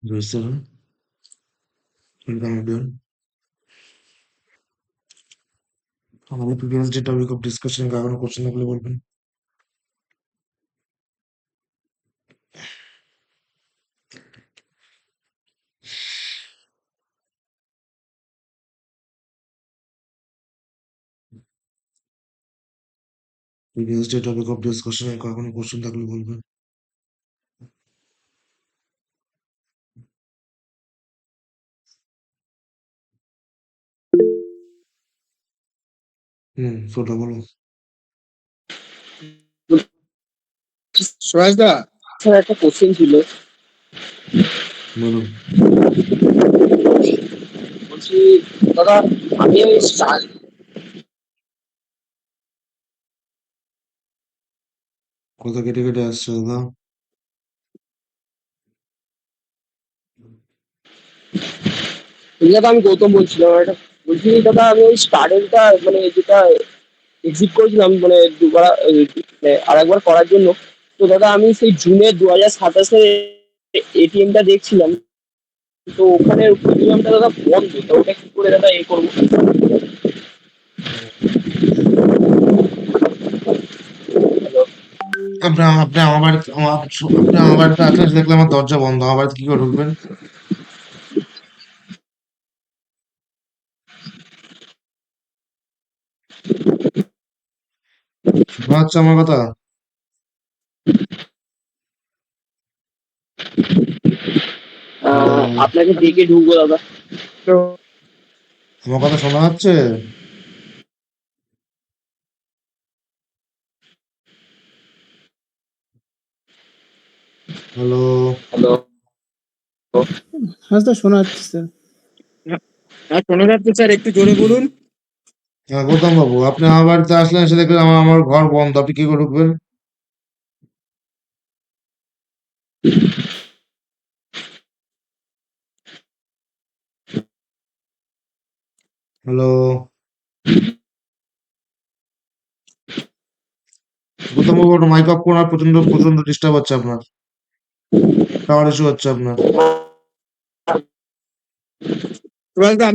Yes, sir. Welcome everyone. আমাদের previous যে topic of discussion কারণে কোশ্চেন থাকলে বলবেন। প্রিভিয়াস যে টপিক অফ ডিসকাশনে কারণে কোশ্চেন থাকলে বলবেন। সেটা বলো। সুভাষ দা, স্যার একটা কোশ্চেন ছিল। বলুন। বলছি দাদা, আমি ওই কথা কেটে কেটে আসছে দাদা। দাদা আমি গৌতম বলছিলাম। একটা বলছি দাদা, আমি ওই স্টাডেলটা মানে যেটা এক্সিট করেছিলাম মানে দুবার, আর একবার করার জন্য। তো দাদা আমি সেই জুনের 2027 এটিএমটা দেখছিলাম। তো ওখানে প্রিমিয়ামটা দাদা বন্ধ, তো ওটা কি করে দাদা করবো? আপনি আমার বাড়িতে আপনি আমার বাড়িতে আসলে দেখলে আমার দরজা বন্ধ, আমার বাড়িতে কি করে ঢুকবেন? শোনা যাচ্ছে আমার কথা? হ্যালো, আপনাকে দেখে ঢুকবো দাদা। তো আমার কথা শোনা যাচ্ছে? হ্যালো। হ্যালো। হ্যাঁ স্যার, শোনা যাচ্ছে স্যার। হ্যাঁ শোনা যাচ্ছে স্যার, একটু জোরে বলুন। হ্যাঁ গৌতম বাবু, আপনি আমার বাড়িতে আসলেন, এসে দেখলেন আমার ঘর বন্ধ, আপনি কি করে ঢুকবেন? হ্যালো গৌতম বাবু, ওটা মাইক অফ করুন, আর প্রচন্ড প্রচন্ড ডিস্টার্ব হচ্ছে আপনার, টাওয়ার ইস্যু হচ্ছে আপনার। সুভাষ দা,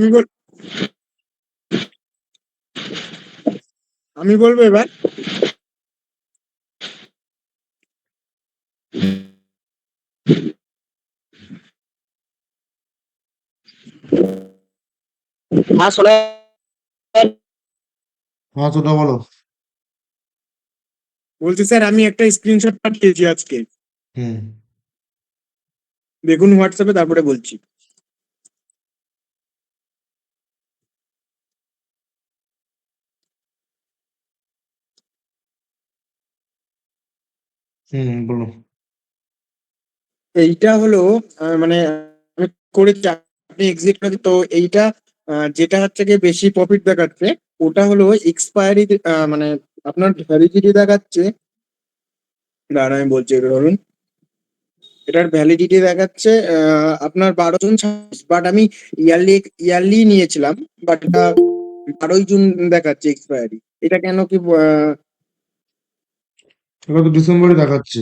আমি বলবো এবার। হ্যাঁ শোনা। হ্যাঁ তো ওটা বলো। বলছি স্যার, আমি একটা স্ক্রিনশট পাঠিয়েছি আজকে, হুম দেখুন হোয়াটসঅ্যাপে, তারপরে বলছি। বলো। এইটা হলো মানে আমি করেছি, আপনি এক্সিট করে তো এইটা যেটা হচ্ছে গিয়ে বেশি প্রফিট দেখাচ্ছে, ওটা হলো এক্সপায়ারি, মানে আপনার ভ্যালিডিটি দেখাচ্ছে। দাঁড়া আমি বলছি, এটা ধরুন, এটার ভ্যালিডিটি দেখাচ্ছে আপনার 12 জুন 26, বাট আমি ইয়ারলি ইয়ারলি নিয়েছিলাম, বাট এটা 12 জুন দেখাচ্ছে এক্সপায়ারি। এটা কেন কি এটা তো ডিসেম্বরে দেখাচ্ছে।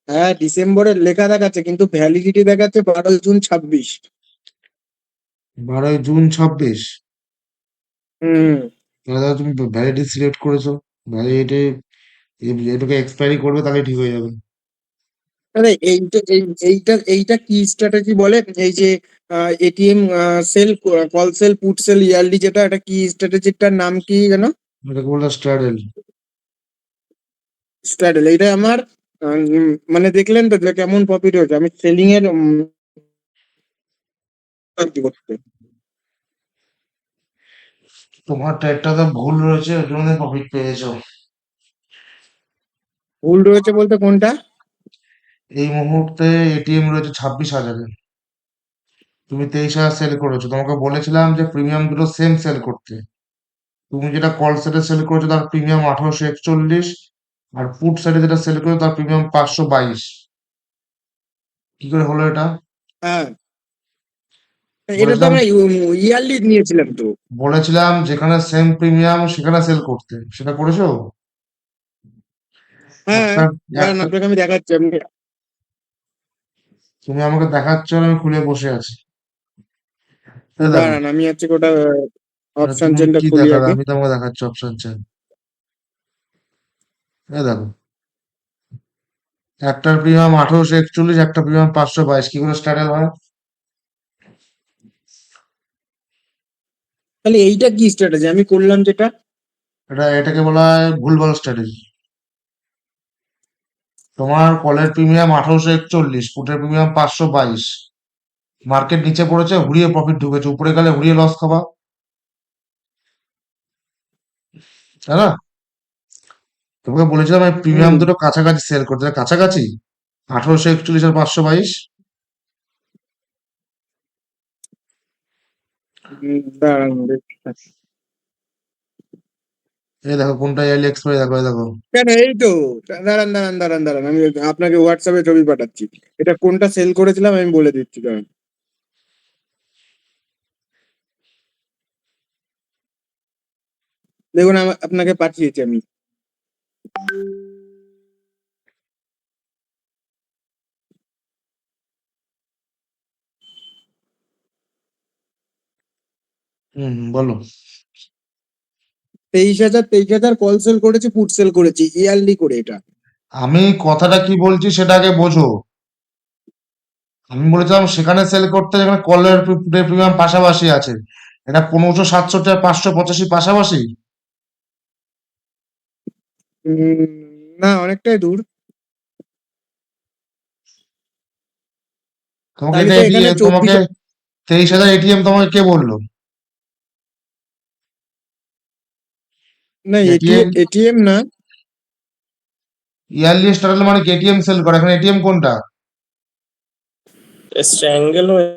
হ্যাঁ ডিসেম্বরের লেখা দেখাচ্ছে, কিন্তু ভ্যালিডিটি দেখাচ্ছে 12 জুন 26। 12 জুন 26। হুম। দাদা তুমি ভ্যালিডিটি সিলেক্ট করেছো, ভ্যালিডিটি এটাকে এক্সপায়ারি করবে, তাহলে ঠিক হয়ে যাবে। আরে এইটা এইটা কি স্ট্র্যাটেজি বলে? এই যে ATM sell, call sell, put sell, yearly, যেটা এটা কি স্ট্র্যাটেজিটার নাম কি যেন? এটাকে বলে স্ট্র্যাডেল। স্ট্র্যাটেল। এইটা আমার মানে দেখলেন তো যে কেমন প্রফিট হয়েছে আমি সেলিং এর করতে। তোমার ট্রেডটা তো ভুল রয়েছে, ওই জন্য প্রফিট পেয়েছো। ভুল রয়েছে বলতে কোনটা? এই মুহূর্তে এটিএম রয়েছে 26,000-এ, তুমি 23,000 সেল করেছো। তোমাকে বলেছিলাম যে প্রিমিয়াম দুটো সেম সেল করতে। তুমি যেটা কল সেটে সেল করেছো তার প্রিমিয়াম 1841, আর পুট সাইডে যেটা সেল করেছো তার প্রিমিয়াম 522। কি করে হলো এটা? হ্যাঁ, এটা তো বলেছিলাম আমরা ইয়ারলি নিয়েছিলাম তো। বলেছিলাম যেখানে সেম প্রিমিয়াম সেখানে সেল করতে, সেটা করেছো? হ্যাঁ, একটা দাঁড়ান একটা আপনাকে আমি দেখাচ্ছি। আপনি তুমি আমাকে দেখাচ্ছ আর আমি খুলে বসে আছি। এই দেখো, দাঁড়ান আমি হচ্ছে ওটা মানে অপশন তুমি চেনটা কি খুলি দেখাবে, আগে। আমি তোমাকে দেখাচ্ছি অপশন চেন। এই দেখো, একটার প্রিমিয়াম 1841, একটা প্রিমিয়াম 522, কি করে স্টার্টেল হয়? তাহলে এইটা কি স্ট্র্যাটেজি আমি করলাম যেটা? এটাকে বলা হয় ভুলভাল স্ট্র্যাটেজি। তোমার কলের প্রিমিয়াম 1841, পুটের প্রিমিয়াম 522, মার্কেট নিচে পড়েছে, হুড়িয়ে প্রফিট ঢুকেছে, উপরে গেলে হুড়িয়ে লস খাবা, তাই না? তোমাকে বলেছিলাম এই প্রিমিয়াম হুম। দুটো কাছাকাছি সেল করতে, কাছাকাছি 1841 আর 522। দাঁড়ান দেখছি। এই দেখো কোনটা এল এক্সপায়ারি, দেখো এই দেখো। কেন এই তো, দাঁড়ান আমি আপনাকে হোয়াটসঅ্যাপে ছবি পাঠাচ্ছি। এটা কোনটা সেল করেছিলাম আমি বলে দিচ্ছি, দাঁড়ান। দেখুন আপনাকে পাঠিয়েছি আমি। বলো। 23,000 কল সেল করেছি, পুট সেল করেছি ইয়ারলি করে এটা। আমি কথাটা কি বলছি সেটা আগে বোঝো। আমি বলেছিলাম সেখানে সেল করতে যেখানে কলের প্রিমিয়াম পাশাপাশি আছে। এটা 1567 আর 585 পাশাপাশি। উম, না অনেকটাই দূর। তোমাকে তাহলে এটা তো এখানে এটিএম, তোমাকে 24। 23,000 এটিএম তোমাকে কে বললো? না এটিএম এটিএম না। ইয়ারলি স্টার্ট মানে কি এটিএম সেল করে, এখানে এটিএম কোনটা? স্ট্র্যাঙ্গেল হয়ে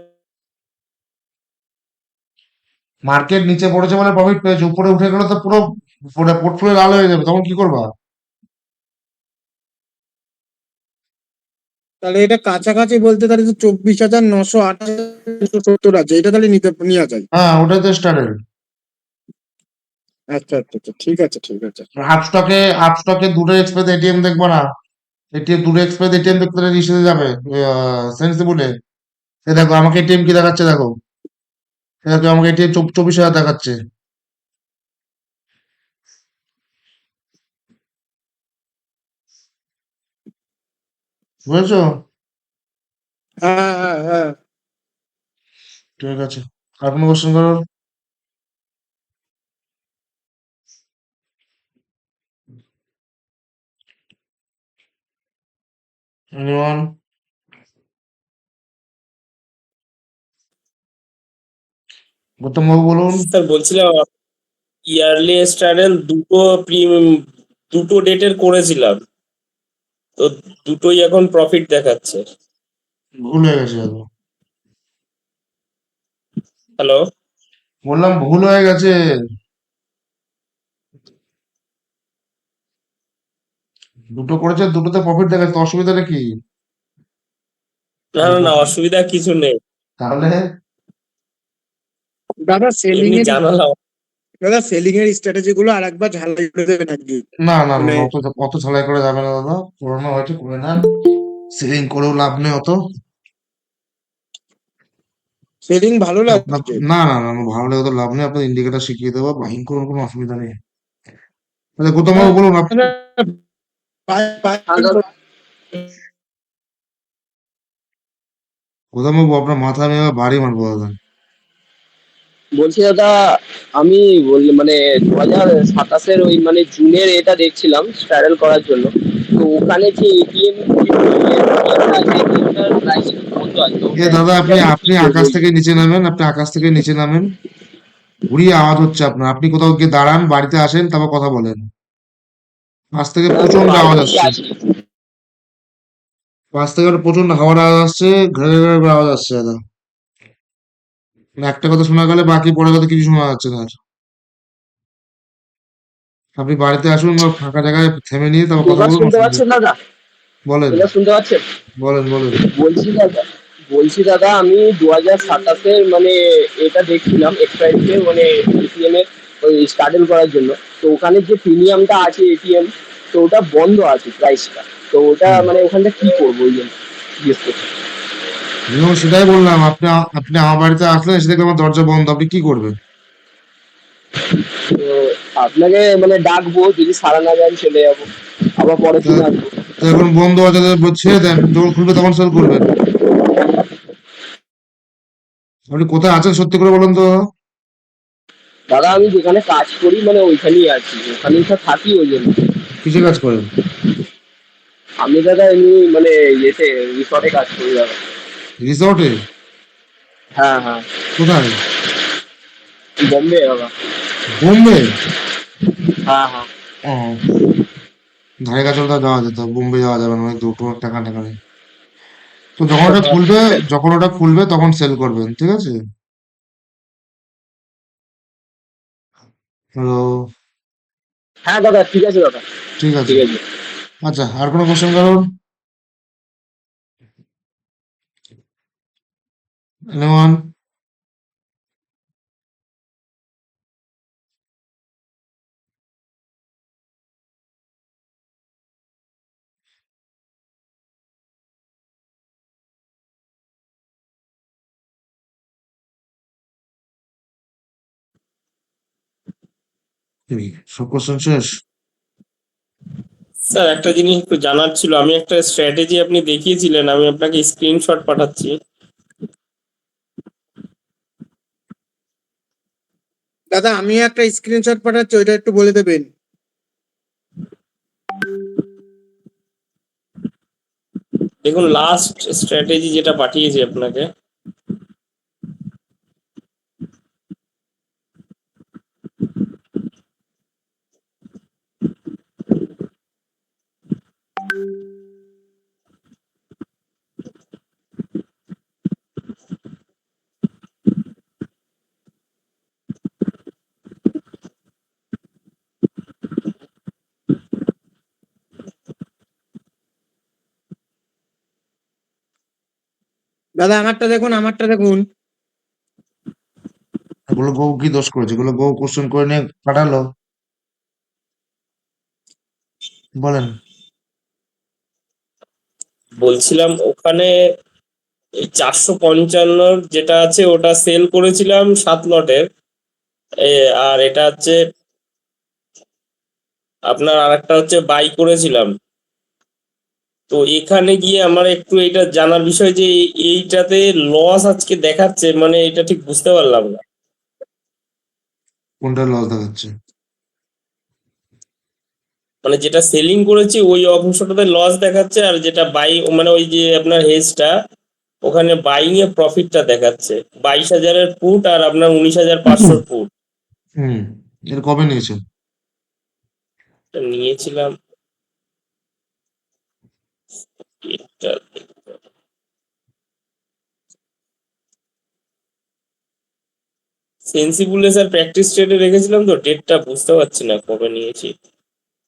মার্কেট নিচে পড়েছে বলে প্রফিট পেয়েছে, উপরে উঠে গেলে তো পুরো পোর্টফোলিও লাল হয়ে যাবে, তখন কি করবা? তাহলে এটা কাছাকাছি বলতে তাহলে তো 24,928 আছে, এটা তাহলে নিতে নেওয়া যায়। হ্যাঁ, ওটাই তো স্টার্টের। আচ্ছা ঠিক আছে ঠিক আছে। আপস্টকে দুটো এক্সপ্রেস এটিএম দেখবো না? এটিএম দুটো এক্সপ্রেস এটিএম দেখতে হলে রিসে যাবে সেন্সিবলে। এ দেখো আমাকে এটিএম কি দেখাচ্ছে, দেখো এ দেখো আমাকে এটিএম 24,000 দেখাচ্ছে, বুঝেছো? হ্যাঁ। ঠিক আছে, আর কোনো কোশ্চেন করো? এনিওয়ান? গৌতম বাবু বলুন। স্যার বলছিলাম ইয়ারলি স্ট্যান্ডার্ড দুটো ডেটের করেছিলাম, তো দুটোই এখন প্রফিট দেখাচ্ছে। ভুল হয়ে গেছে দেখো। হ্যালো। বললাম ভুল হয়ে গেছে। দুটো করেছে, দুটোতে প্রফিট দেখাচ্ছে, তো অসুবিধাটা কি? না অসুবিধা কিছু নেই, তাহলে দাদা সেলিং এমনি এর জানালাম। স্ট্র্যাটেজি গুলো আরেকবার ঝালাই করে দেবেন আজকে। না, মানে অত অত ঝালাই করে যাবে না দাদা, পুরোনো হয়েছে করে নেন। সেলিং করেও লাভ নেই অত। সেলিং ভালো আপনার লাগছে। না, ভালো লাগে তো লাভ নেই, আপনার ইন্ডিকেটর শিখিয়ে দেবো, বাইং করুন, কোনো অসুবিধা নেই। আচ্ছা গৌতম বাবু বলুন দাদা, পাই- গৌতম বাবু আপনার মাথা আমি এবার বাড়ি মারবো দাদা। বলছি দাদা, আমি বলি মানে 2027-এর ওই মানে জুনের এটা দেখছিলাম স্ট্রাগল করার জন্য। তো ওখানে যে এটিএম আছে এটার প্রাইস কত আছে, তো এ ওটা দাদা, আপনি এক্স্যাক্টলি কি আপনি করবো আকাশ ওই থেকে নিচে নামেন, আপনি আকাশ থেকে নিচে নামেন, ঘুরিয়ে আওয়াজ হচ্ছে আপনার, আপনি কোথাও গিয়ে দাঁড়ান, বাড়িতে আসেন, তারপর কথা বলেন। পাশ থেকে না, আমি প্রচন্ড আওয়াজ বাড়িতেই আসছে, আছি। পাশ থেকে একটা প্রচন্ড হাওয়ার আওয়াজ আসছে, ঘেরে ঘেরে করে আওয়াজ আসছে দাদা। মানে একটা কথা শোনা গেলে বাকি পরের কথা কিছু শোনা যাচ্ছে না আর। আপনি বাড়িতে আসুন বা ফাঁকা জায়গায় থেমে নিয়ে তারপর কথা এবার বলুন, শুনতে অসুবিধা পাচ্ছেন দাদা? বলেন, এবার শুনতে পাচ্ছেন? বলেন। বলছি দাদা, আমি 2027-এর মানে এটা দেখছিলাম এক্সপায়ারিতে মানে এটিএম এর ওই স্টার্টেল করার জন্য। তো ওখানে যে প্রিমিয়ামটা আছে এটিএম, তো ওটা বন্ধ আছে প্রাইসটা। তো ওটা হুম। মানে ওখানটা কি করবো ওই জন্য জিজ্ঞেস করছি। যেমন সেটাই বললাম, আপনি আমার বাড়িতে আসলেন, এসে দেখলাম আমার দরজা বন্ধ, আপনি কি করবেন? তো আপনাকে মানে ডাকবো, যদি সারা না যায় আমি চলে যাবো, আবার পরের তা দিন আসবো। তো এখন বন্ধ আছে, তো ছেড়ে দেন, যখন খুলবে তখন সেল করবেন। আপনি কোথায় আছেন সত্যি করে বলুন তো? দাদা আমি যেখানে কাজ করি মানে ওইখানেই আছি, ওখানেই তো থাকি ওই জন্য। কিসে কাজ করেন? আমি দাদা এমনি মানে ইয়েতে রিসর্টে কাজ করি দাদা। রিসর্টে? হ্যাঁ হ্যাঁ। কোথায়? বোম্বে দাদা। বোম্বে? হ্যাঁ হ্যাঁ। ও, ধারে কাছে তো যাওয়া যেত, বোম্বে যাওয়া যাবে না, অনেক দূর, কোনো টাকা টাকা নেই। তো যখন ওটা খুলবে তখন সেল করবেন, ঠিক আছে? হ্যালো? হ্যাঁ দাদা ঠিক আছে দাদা। ঠিক আছে। ঠিক আছে। আচ্ছা, আর কোনো কোশ্চেন কারণ? এনিওয়ান? সব কোশ্চেন শেষ? স্যার একটা জিনিস একটু জানার ছিল, আমি একটা স্ট্র্যাটেজি আপনি দেখিয়েছিলেন, আমি আপনাকে স্ক্রিনশট পাঠাচ্ছি। দাদা আমি একটা স্ক্রিনশট পাঠাচ্ছি, ওইটা একটু বলে দেবেন। দেখুন লাস্ট স্ট্র্যাটেজি যেটা পাঠিয়েছি আপনাকে, দাদা আমারটা দেখুন, আমারটা দেখুন। এগুলো বউ কি দোষ করেছে? এগুলো বউ কোশ্চেন করে নিয়ে পাঠালো, বলেন। বলছিলাম ওখানে এই 455 যেটা আছে ওটা সেল করেছিলাম 7 লটের। আর এটা হচ্ছে আপনার আরেকটা হচ্ছে বাই করেছিলাম। তো এখানে গিয়ে আমার একটু এটা জানার বিষয় যে এইটাতে লস আজকে দেখাচ্ছে, মানে এটা ঠিক বুঝতে পারলাম না। কোনটা লস দেখাচ্ছে? মানে যেটা সেলিং করেছি ওই অংশটাতে লস দেখাচ্ছে, আর যেটা বাই মানে ওই যে আপনার হেজটা, ওখানে বাইং এ প্রফিটটা দেখাচ্ছে 22,000-এর পুট আর আপনার 19,500-এর পুট। হুম। এটা কবে নিয়েছেন? নিয়েছিলাম এটা সেন্সিবলে স্যার প্র্যাকটিস ট্রেডে রেখেছিলাম, তো ডেটটা বুঝতে পারছি না কবে নিয়েছি।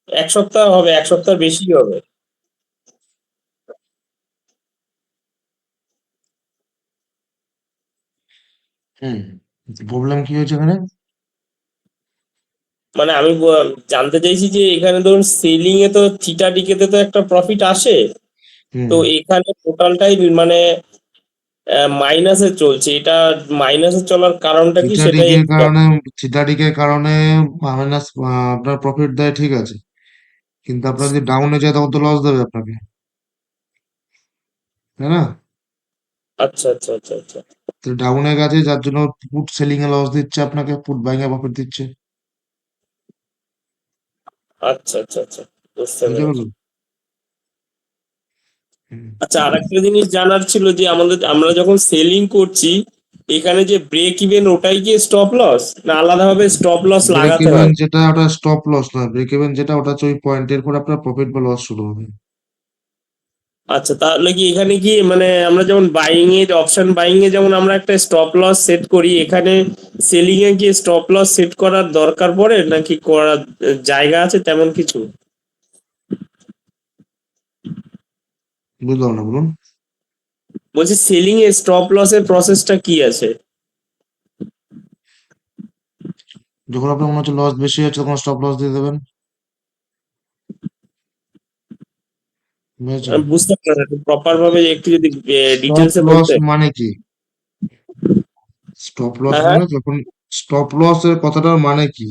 1 সপ্তাহ হবে, 1 সপ্তাহ বেশি হবে। হুম। প্রবলেম কি হয়েছে এখানে? মানে আমি জানতে চাইছি যে এখানে ধরুন সেলিং এ তো থিটা ডিকেতে তো একটা প্রফিট আসে, হুম। তো এখানে টোটালটাই মানে মাইনাসে চলছে। এটা মাইনাসে চলার কারণটা কি সেটাই থিতাডিকের একটু কারণে থিতাডিকের কারণে মাইনাস আপনার প্রফিট দেয়, ঠিক আছে, কিন্তু আপনার যদি ডাউনে যায় তখন তো লস দেবে আপনাকে, তাই না? আচ্ছা আচ্ছা আচ্ছা আচ্ছা তো ডাউনে গেছে যার জন্য পুট সেলিং এ লস দিচ্ছে আপনাকে, পুট বাইং এ প্রফিট দিচ্ছে। আচ্ছা আচ্ছা আচ্ছা, বুঝতে বুঝতে পেরেছি। পারলেন? হুম। আচ্ছা আরেকটা জিনিস জানার ছিল যে আমরা যখন সেলিং করছি, এখানে যে ব্রেক ইভেন ওটাই কি স্টপ লস, না আলাদাভাবে স্টপ লস ব্রেক লাগাতে ইভেন হয়? যেটা, ওটা স্টপ লস না, ব্রেক ইভেন যেটা ওটা হচ্ছে ওই পয়েন্টের পর আপনার প্রফিট বা লস শুরু হবে। আচ্ছা তাহলে কি এখানে কি মানে আমরা যেমন বাইং এর অপশন বাইং এ যেমন আমরা একটা স্টপ লস সেট করি, এখানে সেলিং এ কি স্টপ লস সেট করার দরকার পড়ে নাকি করার জায়গা আছে তেমন কিছু? বুঝলাম না, বলুন। বলছি সেলিং এ স্টপ লসের প্রসেসটা কি আছে? যখন আপনার মনে হচ্ছে লস বেশি হচ্ছে তখন স্টপ লস দিয়ে দেবেন। বুঝেছো? আমি বুঝতে পারলাম না, প্রপার ভাবে একটু যদি স্টপ ডিটেলসে লস বলতে। মানে কি? স্টপ লস হ্যাঁ হ্যাঁ, মানে যখন স্টপ লস এর কথাটার মানে কি?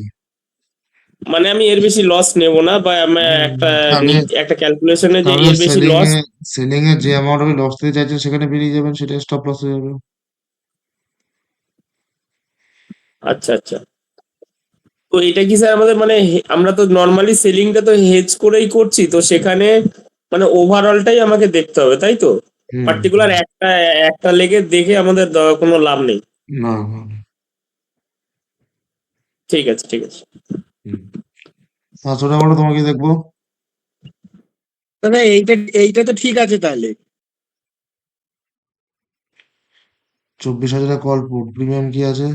মানে আমি এর বেশি লস নেব না, বা আমি একটা তাহলে একটা ক্যালকুলেশনে যে তাহলে এর বেশি লস। সেলিং এ যে অ্যামাউন্ট আমি লস দিতে চাইছেন সেখানে বেরিয়ে যাবেন, সেটা স্টপ লস হয়ে যাবে। আচ্ছা আচ্ছা, তো এটা কি স্যার আমাদের মানে আমরা তো নর্মালি সেলিংটা তো হেজ করেই করছি, তো সেখানে মানে ওভারঅলটাই আমাকে দেখতে হবে তাই তো? হুম পার্টিকুলার একটা একটা লেগে দেখে আমাদের কোনো লাভ নেই। না না ঠিক আছে ঠিক আছে। হুম। 500 টাকা করে তোমাকে দেখবো। দাদা এইটা এইটা তো ঠিক আছে তাহলে। 24,000 কল পুট প্রিমিয়াম কি আছে?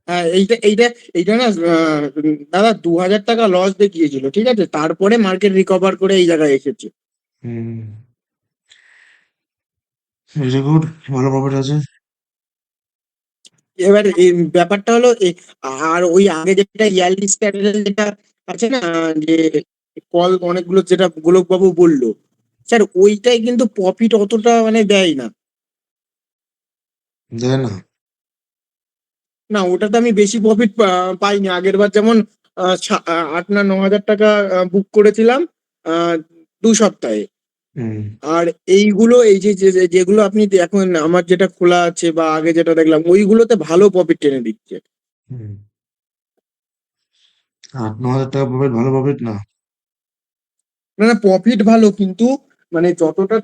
হ্যাঁ, এইটা এইটা এইটা না দাদা 2,000 টাকা লস দেখিয়েছিল, ঠিক আছে, তারপরে মার্কেট রিকভার করে এই জায়গায় এসেছে। হুম, ভেরি গুড, ভালো প্রফিট আছে। এবার এই ব্যাপারটা হলো আর ওই আগে যেটা ইয়ারলি স্ট্যাটাস যেটা আছে না, যে কল অনেকগুলো যেটা গোলক বাবু বললো, স্যার ওইটাই কিন্তু প্রফিট অতটা মানে দেয় না। দেয় না? না, ওটাতে আমি বেশি প্রফিট পাইনি। আগের বার যেমন 8 না 9 হাজার টাকা বুক করেছিলাম আহ 2 সপ্তাহে। হুম আর এইগুলো এই যেগুলো আপনি এখন আমার যেটা খোলা আছে বা আগে যেটা দেখলাম ওইগুলোতে ভালো প্রফিট টেনে দিচ্ছে। হুম। 8-9 হাজার টাকা প্রফিট ভালো প্রফিট না? না না, প্রফিট ভালো, কিন্তু মানে যতটা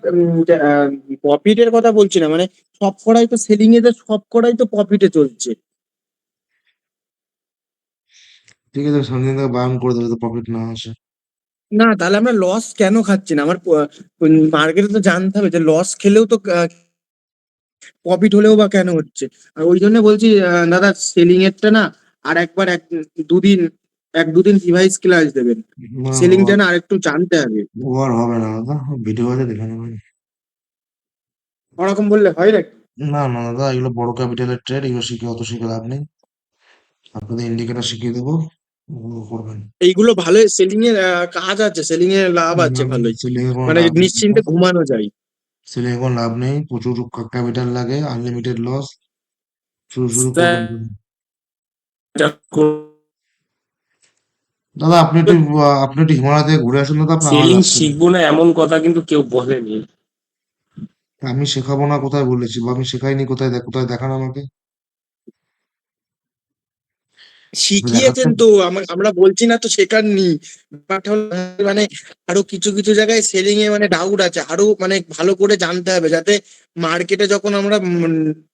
প্রফিটের কথা বলছি না, মানে সব কড়াই তো সেলিং এ সব কড়াই তো প্রফিটে চলছে। ঠিক আছে, সামনে থেকে বায়ান করে দেবে তো প্রফিট না আসে। না, তাহলে আমরা লস কেন খাচ্ছি না? আমার মার্কেটে তো জানতে হবে যে লস খেলেও তো প্রফিট হলেও বা কেন হচ্ছে। আর ওই জন্য বলছি দাদা সেলিং এরটা না আর একবার দুদিন 1-2 দিন ডিভাইস ক্লাস দেবেন। না, সেলিংটা না আরেকটু জানতে হবে। ও আর হবে না দাদা, ভিডিও আছে দেখে নেবেন। ওরকম বললে হয় নাকি? না না দাদা, এগুলো বড় ক্যাপিটালের ট্রেড, এগুলো শিখে অত শিখে লাভ নেই। আপনাদের ইন্ডিকেটর শিখিয়ে দেবো, ওগুলো করবেন। এইগুলো ভালো সেলিং এর কাজ আছে, সেলিং এর লাভ আছে ভালোই। সেলিং এ কোনো মানে লাভ নেই দাদা। নিশ্চিন্তে ঘুমানো যায়। সেলিং এ কোনো লাভ নেই, প্রচুর ক্যাপিটাল লাগে, আনলিমিটেড লস, শুধু শুধু স্যার করবেন কেন? এটা দাদা আপনি একটু হিমালয় থেকে ঘুরে আসুন দাদা, আপনার আওয়াজ সেলিং আসছে না। শিখবো না এমন কথা কিন্তু কেউ বলেনি। আমি শেখাবো না কোথায় বলেছি, বা আমি শেখাইনি কোথায়, কোথায় দেখান আমাকে। আপনি শিখিয়েছেন দেখাচ্ছেন? তো, আমরা বলছি না তো শেখাননি। বাট মানে আরো কিছু কিছু জায়গায় সেলিং এ মানে ডাউট আছে, আরো মানে ভালো করে জানতে হবে, যাতে মার্কেটে যখন আমরা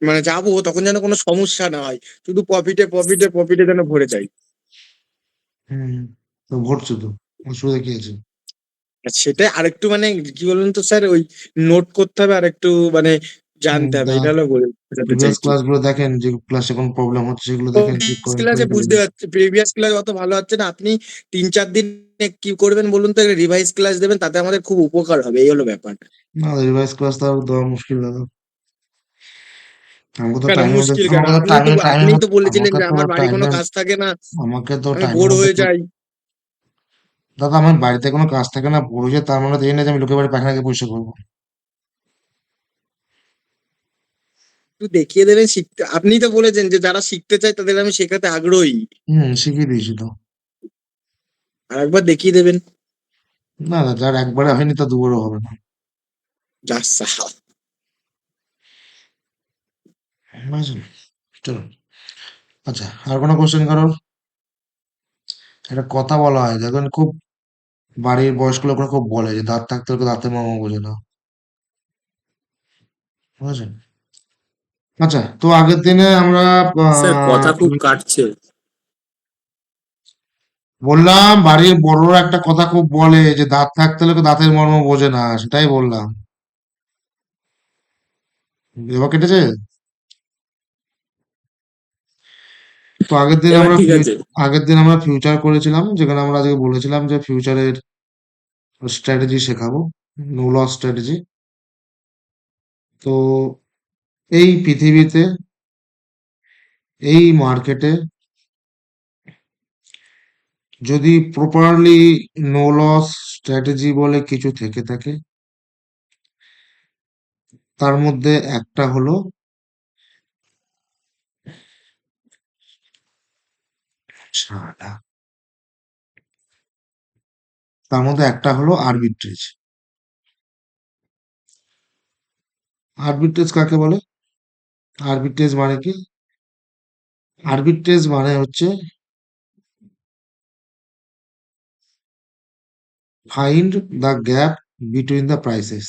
মানে যাবো তখন যেন কোনো সমস্যা না হয়। শুধু প্রফিটে প্রফিটে প্রফিটে যেন ভরে যায়। হুম, তো ঘটছে তো, অসুবিধা কি আছে? আর সেটা আরেকটু মানে কি বলুন তো স্যার, ওই নোট করতে হবে আর একটু মানে জানতে হবে, এটা হলো বোঝাতে প্রিভিয়াস চাইছি। ক্লাসগুলো দেখেন, যে ক্লাসে কোনো প্রবলেম হচ্ছে সেগুলো দেখেন, ঠিক প্রিভিয়াস করেন, ক্লাসে করে ফেলুন। বুঝতে পারছি, প্রিভিয়াস ক্লাস অত ভালো হচ্ছে না। আপনি 3-4 দিন কি করবেন বলুন তো, রিভাইজ ক্লাস দেবেন, তাতে আমাদের খুব উপকার হবে, এই হলো ব্যাপার। না, রিভাইস ক্লাস তো দেওয়া মুশকিল দাদা। আমাকে তো কেন টাইমের মধ্যে মুশকিল কেন? আমাকে তো টাইমে টাইমের আপনিই তো মধ্যে বলেছিলেন আমাকে যে তো আমার বাড়ি কোনো টাইমের কাজ থাকে না, আমাকে তো আমি টাইমের বোর মধ্যে হয়ে যাই। দাদা, আমার বাড়িতে কোনো কাজ থাকে না, পড়ে যায়, তার মানে তো এই না যে আমি লোকের বাড়ি পায়খানা গিয়ে পয়সা করবো। একটু দেখিয়ে দেবেন শিখতে। আপনিই তো বলেছেন যে যারা শিখতে চায় তাদের আমি শেখাতে আগ্রহী। শিখিয়ে দিয়েছি তো। আর একবার দেখিয়ে দেবেন। না না, যার একবারে হয়নি তা দুবারও হবে না। যা সাহা। বুঝেছেন? চলো। আচ্ছা, আর কোনো কোশ্চেন কারোর? একটা কথা বলা হয় দেখবেন, খুব বাড়ির বয়স্ক লোকরা খুব বলে যে দাঁত থাকতে হলে দাঁতের মর্ম বোঝে না। বুঝেছেন? আচ্ছা, তো আগের দিনে আমরা স্যার কথা খুব কাটছে। বললাম বাড়ির বড়রা একটা কথা খুব বলে যে দাঁত থাকতে হলে কেউ দাঁতের মর্ম বোঝে না, সেটাই বললাম। এবার কেটেছে? তো এবার ঠিক আছে। আগের দিন আমরা ফিউচার করেছিলাম, যেখানে আমরা আজকে বলেছিলাম যে ফিউচারের স্ট্র্যাটেজি শেখাবো, নো লস স্ট্র্যাটেজি। তো এই পৃথিবীতে, এই মার্কেটে যদি প্রপারলি নো লস স্ট্র্যাটেজি বলে কিছু থেকে থাকে, তার মধ্যে একটা হলো ছাড়া, তার মধ্যে একটা হলো আরবিট্রেজ। আরবিট্রেজ কাকে বলে? আরবিট্রেজ মানে কি? আরবিট্রেজ মানে হচ্ছে find the gap between the prices.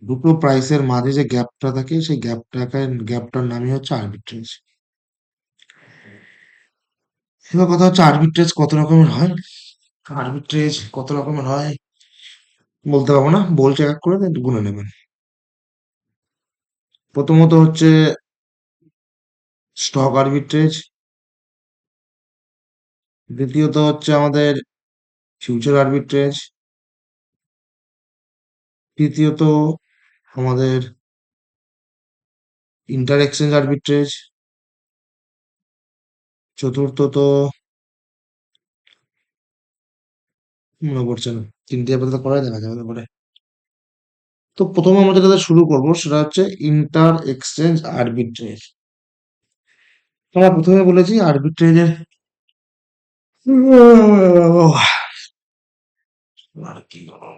দুটো প্রাইসের মাঝে যে গ্যাপটা থাকে, সেই গ্যাপটার নামই হচ্ছে আরবিট্রেজ। এবার কথা হচ্ছে আরবিট্রেজ কত রকমের হয়। আরবিট্রেজ কত রকমের হয় বলতে পারবো না, বলছে এক এক করে, একটু গুনে নেবেন। প্রথমত হচ্ছে স্টক আরবিট্রেজ, দ্বিতীয়ত হচ্ছে আমাদের ফিউচার আরবিট্রেজ, তৃতীয়ত আমাদের ইন্টার এক্সচেঞ্জ আরবিট্রেজ, চতুর্থত মনে পড়ছে না, তিনটে আপাতত করাই দেখা যাবে পরে। তো প্রথমে আমরা যেটা দিয়ে শুরু করবো সেটা হচ্ছে ইন্টার এক্সচেঞ্জ আরবিট্রেজ। আমরা প্রথমে বলেছি আরবিট্রেজের আর কি বলবো?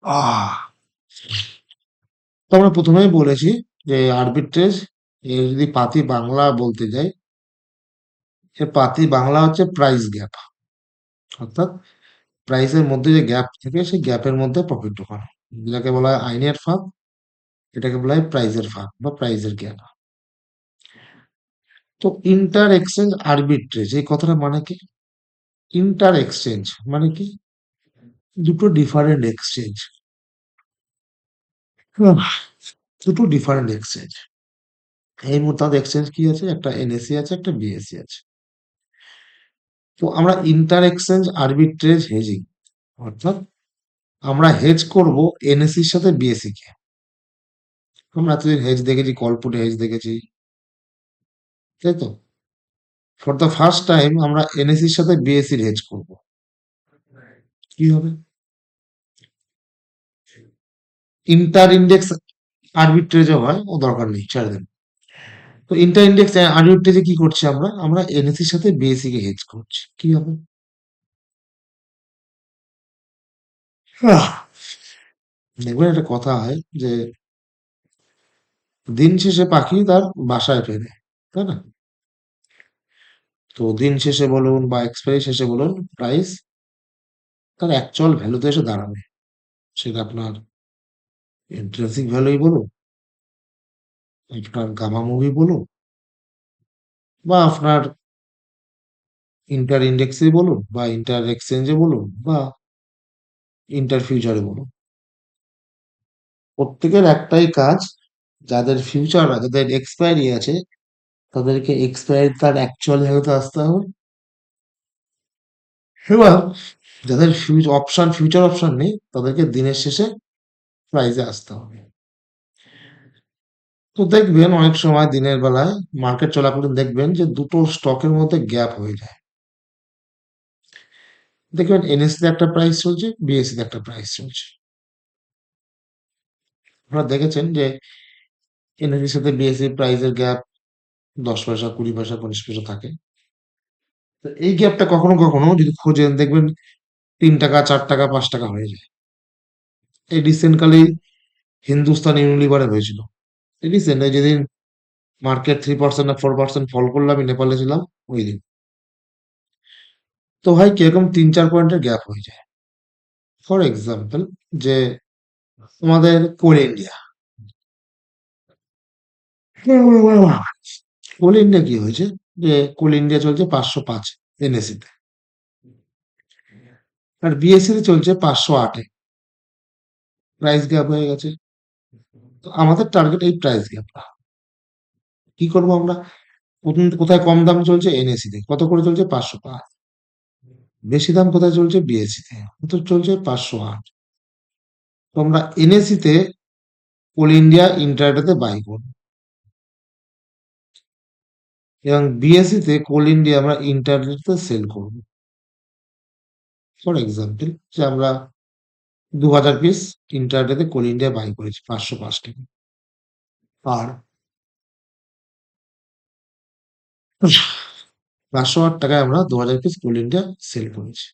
আহ তো আমরা প্রথমেই বলেছি যে আরবিট্রেজ এর যদি পাতি বাংলা বলতে যাই, এর পাতি বাংলা হচ্ছে প্রাইস গ্যাপ, অর্থাৎ প্রাইসের মধ্যে যে গ্যাপ থাকে সেই গ্যাপের মধ্যে প্রফিট ঢোকানো, যেটাকে বলা হয় আইনের ফাঁক, এটাকে বলা হয় প্রাইজের ফাঁক বা প্রাইজের গ্যাপ। তো ইন্টার এক্সচেঞ্জ আরবিট্রেজ এই কথাটা মানে কি? ইন্টার এক্সচেঞ্জ মানে কি? দুটো ডিফারেন্ট এক্সচেঞ্জ, দুটো ডিফারেন্ট এক্সচেঞ্জ। এই মুহূর্তে আমাদের এক্সচেঞ্জ কি আছে? একটা এনএসি আছে, একটা বিএসসি আছে। তো আমরা ইন্টার এক্সচেঞ্জ আরবিট্রেজ হেজিং, অর্থাৎ আমরা হেজ করব এনএসির সাথে বিএসসি কে। আমরা এতদিন হেজ দেখেছি, কলপুটে হেজ দেখেছি, তাই তো? ফর দ্য ফার্স্ট টাইম আমরা এনএসির সাথে বিএসসির হেজ করব। কি হবে? ইন্টার ইন্ডেক্স আরবিট্রেজও হয়, ও দরকার নেই, ছেড়ে দেন। তো ইন্টার ইন্ডেক্স আরবিট্রেজে কি করছি আমরা? আমরা এনএসির সাথে বিএসসি কে হেজ করছি। কি হবে? আহ, দেখবেন একটা কথা হয় যে দিন শেষে পাখি তার বাসায় ফেরে, তাই না? তো দিন শেষে বলুন বা এক্সপায়ারি শেষে বলুন, প্রাইস তার অ্যাকচুয়াল ভ্যালুতে এসে দাঁড়াবে। সেটা আপনার ইন্ট্রিনসিক ভ্যালুই বলুন, আপনার গামা মুভি বলুন, বা আপনার ইন্টার ইন্ডেক্সে বলুন, বা ইন্টার এক্সচেঞ্জে বলুন, বা ইন্টার ফিউচারে বলুন, প্রত্যেকের একটাই কাজ, যাদের ফিউচার আছে, যাদের এক্সপায়ারি আছে, তাদেরকে এক্সপায়ারি তার অ্যাকচুয়াল ভ্যালুতে আসতে হবে। এবার যাদের ফিউচার অপশন নেই, তাদেরকে দিনের শেষে প্রাইজে আসতে হবে। তো দেখবেন অনেক সময় দিনের বেলায় মার্কেট চলাকালীন দেখবেন যে দুটো স্টকের মধ্যে গ্যাপ হয়ে যায়। দেখবেন এনএসসি তে একটা প্রাইস চলছে, বিএসসি তে একটা প্রাইস চলছে। আপনারা দেখেছেন যে এনএসসির সাথে বিএসসি প্রাইসের গ্যাপ 10 পয়সা, 20 পয়সা, 15 পয়সা থাকে। তো এই গ্যাপটা কখনো কখনো যদি খোঁজেন দেখবেন 3 টাকা, 4 টাকা, 5 টাকা হয়ে যায়। এই রিসেন্ট কালেই হিন্দুস্তান ইউনিলিভারে হয়েছিল। এই রিসেন্ট যেদিন মার্কেট 3% না 4% ফল করলো, আমি নেপালে ছিলাম ওই দিন। তো ভাই কিরকম 3-4 পয়েন্টের গ্যাপ হয়ে যায়। ফর এক্সাম্পল, যে আমাদের কোল ইন্ডিয়া, কোল ইন্ডিয়া কি হয়েছে, যে কোল ইন্ডিয়া চলছে 505 এনএসসি তে, আর বিএসসি তে চলছে 508-এ। প্রাইস গ্যাপ হয়ে গেছে। তো আমাদের টার্গেট এই প্রাইস গ্যাপটা। কি করবো আমরা? কোথায় কম দাম চলছে? এনএসসি তে। কত করে চলছে? 505। বেশি দাম কোথায় চলছে? বিএসসি তে। কত চলছে? 508। তো আমরা এনএসসি তে কোল ইন্ডিয়া ইন্ট্রাডে তে বাই করবো। এবং বিএসসি তে কোল ইন্ডিয়া আমরা ইন্টারনেটে সেল করব। ফর এক্সাম্পল, যে আমরা 2000 পিস ইন্টারনেটে কোল ইন্ডিয়া বাই করেছি 505 টাকা, আর 508 টাকায় আমরা 2000 পিস কোল ইন্ডিয়া সেল করেছি।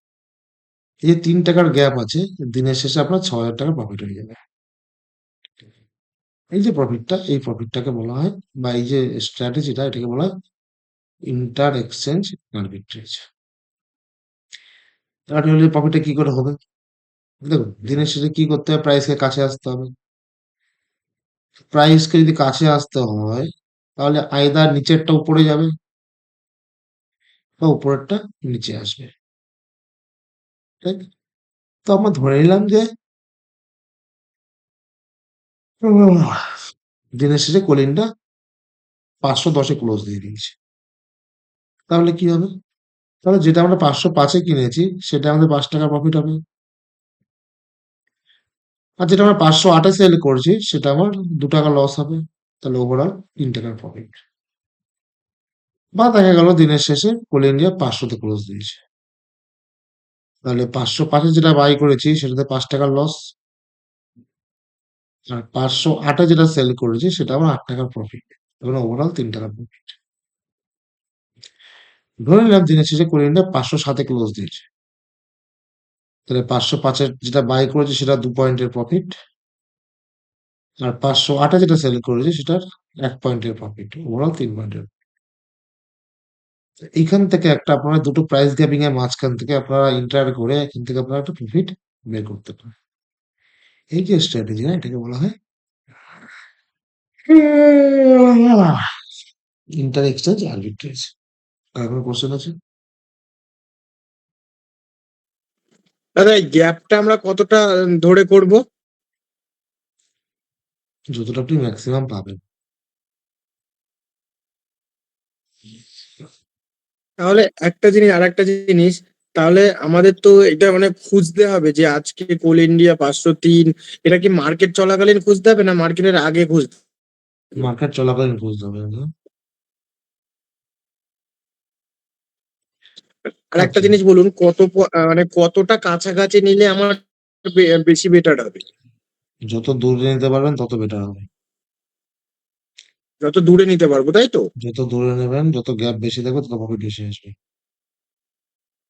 এই যে 3 টাকার গ্যাপ আছে, দিনের শেষে আপনার 6000 টাকা প্রফিট হয়ে যাবে। এই যে প্রফিটটা, এই প্রফিটটাকে বলা হয়, বা এই যে স্ট্র্যাটেজিটা, এটাকে বলা হয় ইন্টার এক্সচেঞ্জ আর্বিট্রেজ। তাহলে প্রফিটটা কি করে হবে? দেখুন, দিনের শেষে কি করতে হবে? প্রাইসকে কাছে আসতে হবে। প্রাইসকে যদি কাছে আসতে হয়, তাহলে আইদার নিচেরটা উপরে যাবে বা উপরেরটা নিচে আসবে, তাই তো? তো আমরা ধরে নিলাম যে উম, দিনের শেষে কলিনটা 510-এ ক্লোজ দিয়ে দিয়েছে। তাহলে কি হবে? তাহলে যেটা আমরা 505-এ কিনেছি সেটা আমাদের 5 টাকা প্রফিট হবে, আর যেটা আমরা 508-এ সেল করছি সেটা আমার 2 টাকা লস হবে। তাহলে ওভারঅল 3 টাকার প্রফিট। বা দেখা গেল দিনের শেষে কোল ইন্ডিয়া 500-তে ক্লোজ দিয়েছে, তাহলে 505-এ যেটা বাই করেছি সেটাতে 5 টাকার লস, আর 508-এ যেটা সেল করেছি সেটা আমার 8 টাকার প্রফিট। তখন ওভারঅল 3 টাকার প্রফিট। ধরে নিলাম দিনের শেষে কোল ইন্ডিয়া 507-এ ক্লোজ দিয়েছে, তাহলে 505-এর যেটা বাই করেছি সেটা 2 পয়েন্টের প্রফিট, আর 508-এ যেটা সেল করেছি সেটার 1 পয়েন্টের প্রফিট, ওভারঅল 3 পয়েন্টের। এইখান থেকে একটা আপনারা দুটো প্রাইস গ্যাপিং এর মাঝখান থেকে আপনারা ইন্টার করে এখান থেকে আপনারা একটা প্রফিট বের করতে পারেন। এই যে স্ট্র্যাটেজি, না, এটাকে বলা হয় ইন্টার এক্সচেঞ্জ আর্বিট্রেজ। আর কোনো কোশ্চেন আছে? দাদা এই গ্যাপটা আমরা কতটা ধরে করব? যতটা আপনি ম্যাক্সিমাম পাবেন। তাহলে একটা জিনিস, আর একটা জিনিস, তাহলে আমাদের তো এটা মানে খুঁজতে হবে যে আজকে কোল ইন্ডিয়া 503, এটা কি মার্কেট চলাকালীন খুঁজতে হবে না মার্কেটের আগে খুঁজতে হবে? মার্কেট চলাকালীন বুঝতে হবে না? আর একটা আচ্ছা, জিনিস বলুন, মানে কতটা কাছাকাছি নিলে আমার বেশি বেটার হবে? যত দূরে নিতে পারবেন তত বেটার হবে। যত দূরে নিতে পারবো, তাই তো? যত দূরে নেবেন, যত গ্যাপ বেশি থাকবে তত প্রফিট বেশি আসবে।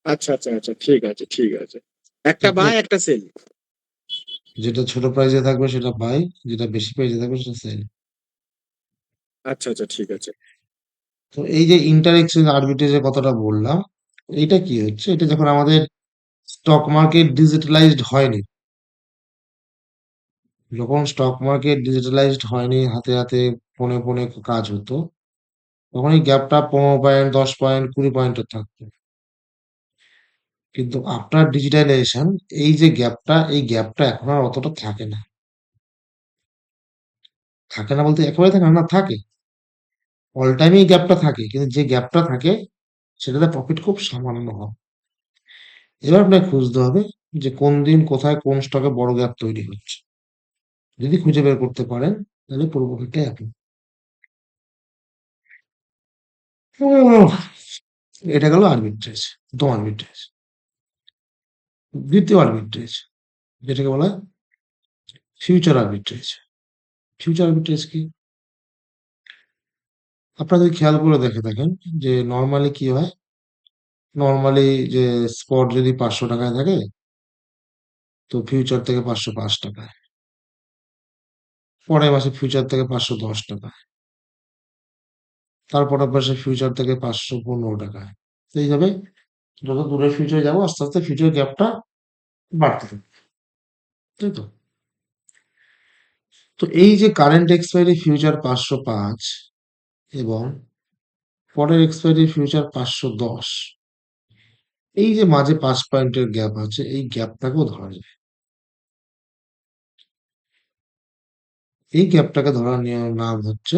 আচ্ছা আচ্ছা আচ্ছা, ঠিক আছে ঠিক আছে। একটা ঠিক বাই আছে? একটা সেল। যেটা ছোট প্রাইসে থাকবে সেটা বাই, যেটা বেশি প্রাইসে থাকবে সেটা সেল। আচ্ছা আচ্ছা, ঠিক আছে। তো এই যে ইন্টার এক্সচেঞ্জ আরবিট্রেজের কথাটা বললাম, এটা কি হচ্ছে? এটা যখন আমাদের স্টক মার্কেট ডিজিটালাইজড হয়নি, যখন স্টক মার্কেট ডিজিটালাইজড হয়নি, হাতে হাতে ফোনে ফোনে কাজ হতো, তখন এই গ্যাপটা 15 পয়েন্ট, 10 পয়েন্ট, 20 পয়েন্টের থাকতো। কিন্তু আপনার ডিজিটালাইজেশন, এই যে গ্যাপটা, এই গ্যাপটা এখন আর অতটা থাকে না। থাকে না বলতে একেবারে থাকে না, না, থাকে। অল টাইম এই গ্যাপটা থাকে, কিন্তু যে গ্যাপটা থাকে সেটাতে প্রফিট খুব সামান্য হয়। এবার আপনাকে খুঁজতে হবে যে কোন দিন কোথায় কোন স্টকে বড় গ্যাপ তৈরি হচ্ছে। যদি খুঁজে বের করতে পারেন তাহলে পুরো প্রফিটটাই আপনি। এটা গেল আরবিট্রেজ, প্রথম আরবিট্রেজ। দ্বিতীয় আরবিট্রেজ, যেটাকে বলা হয় ফিউচার আরবিট্রেজ। ফিউচার আরবিট্রেজ কি? আপনারা যদি খেয়াল করে দেখে থাকেন যে নর্মালি কি হয়, নর্মালি যে স্পট যদি 500 টাকায় থাকে, তো ফিউচার থেকে 505 টাকায়, পরের মাসে ফিউচার থেকে 510 টাকায়, তারপরের মাসে ফিউচার থেকে 515 টাকায়। তো এইভাবে যত দূরে ফিউচারে যাবো আস্তে আস্তে ফিউচার গ্যাপটা বাড়তে থাকবে, তাই তো? তো এই যে কারেন্ট এক্সপায়ারি ফিউচার 505 এবং পরের এক্সপায়ারি ফিউচার 510, এই যে মাঝে 5 পয়েন্টের গ্যাপ আছে, এই গ্যাপটাকেও ধরা যায়। এই গ্যাপটাকে ধরার নিয়ম নাম হচ্ছে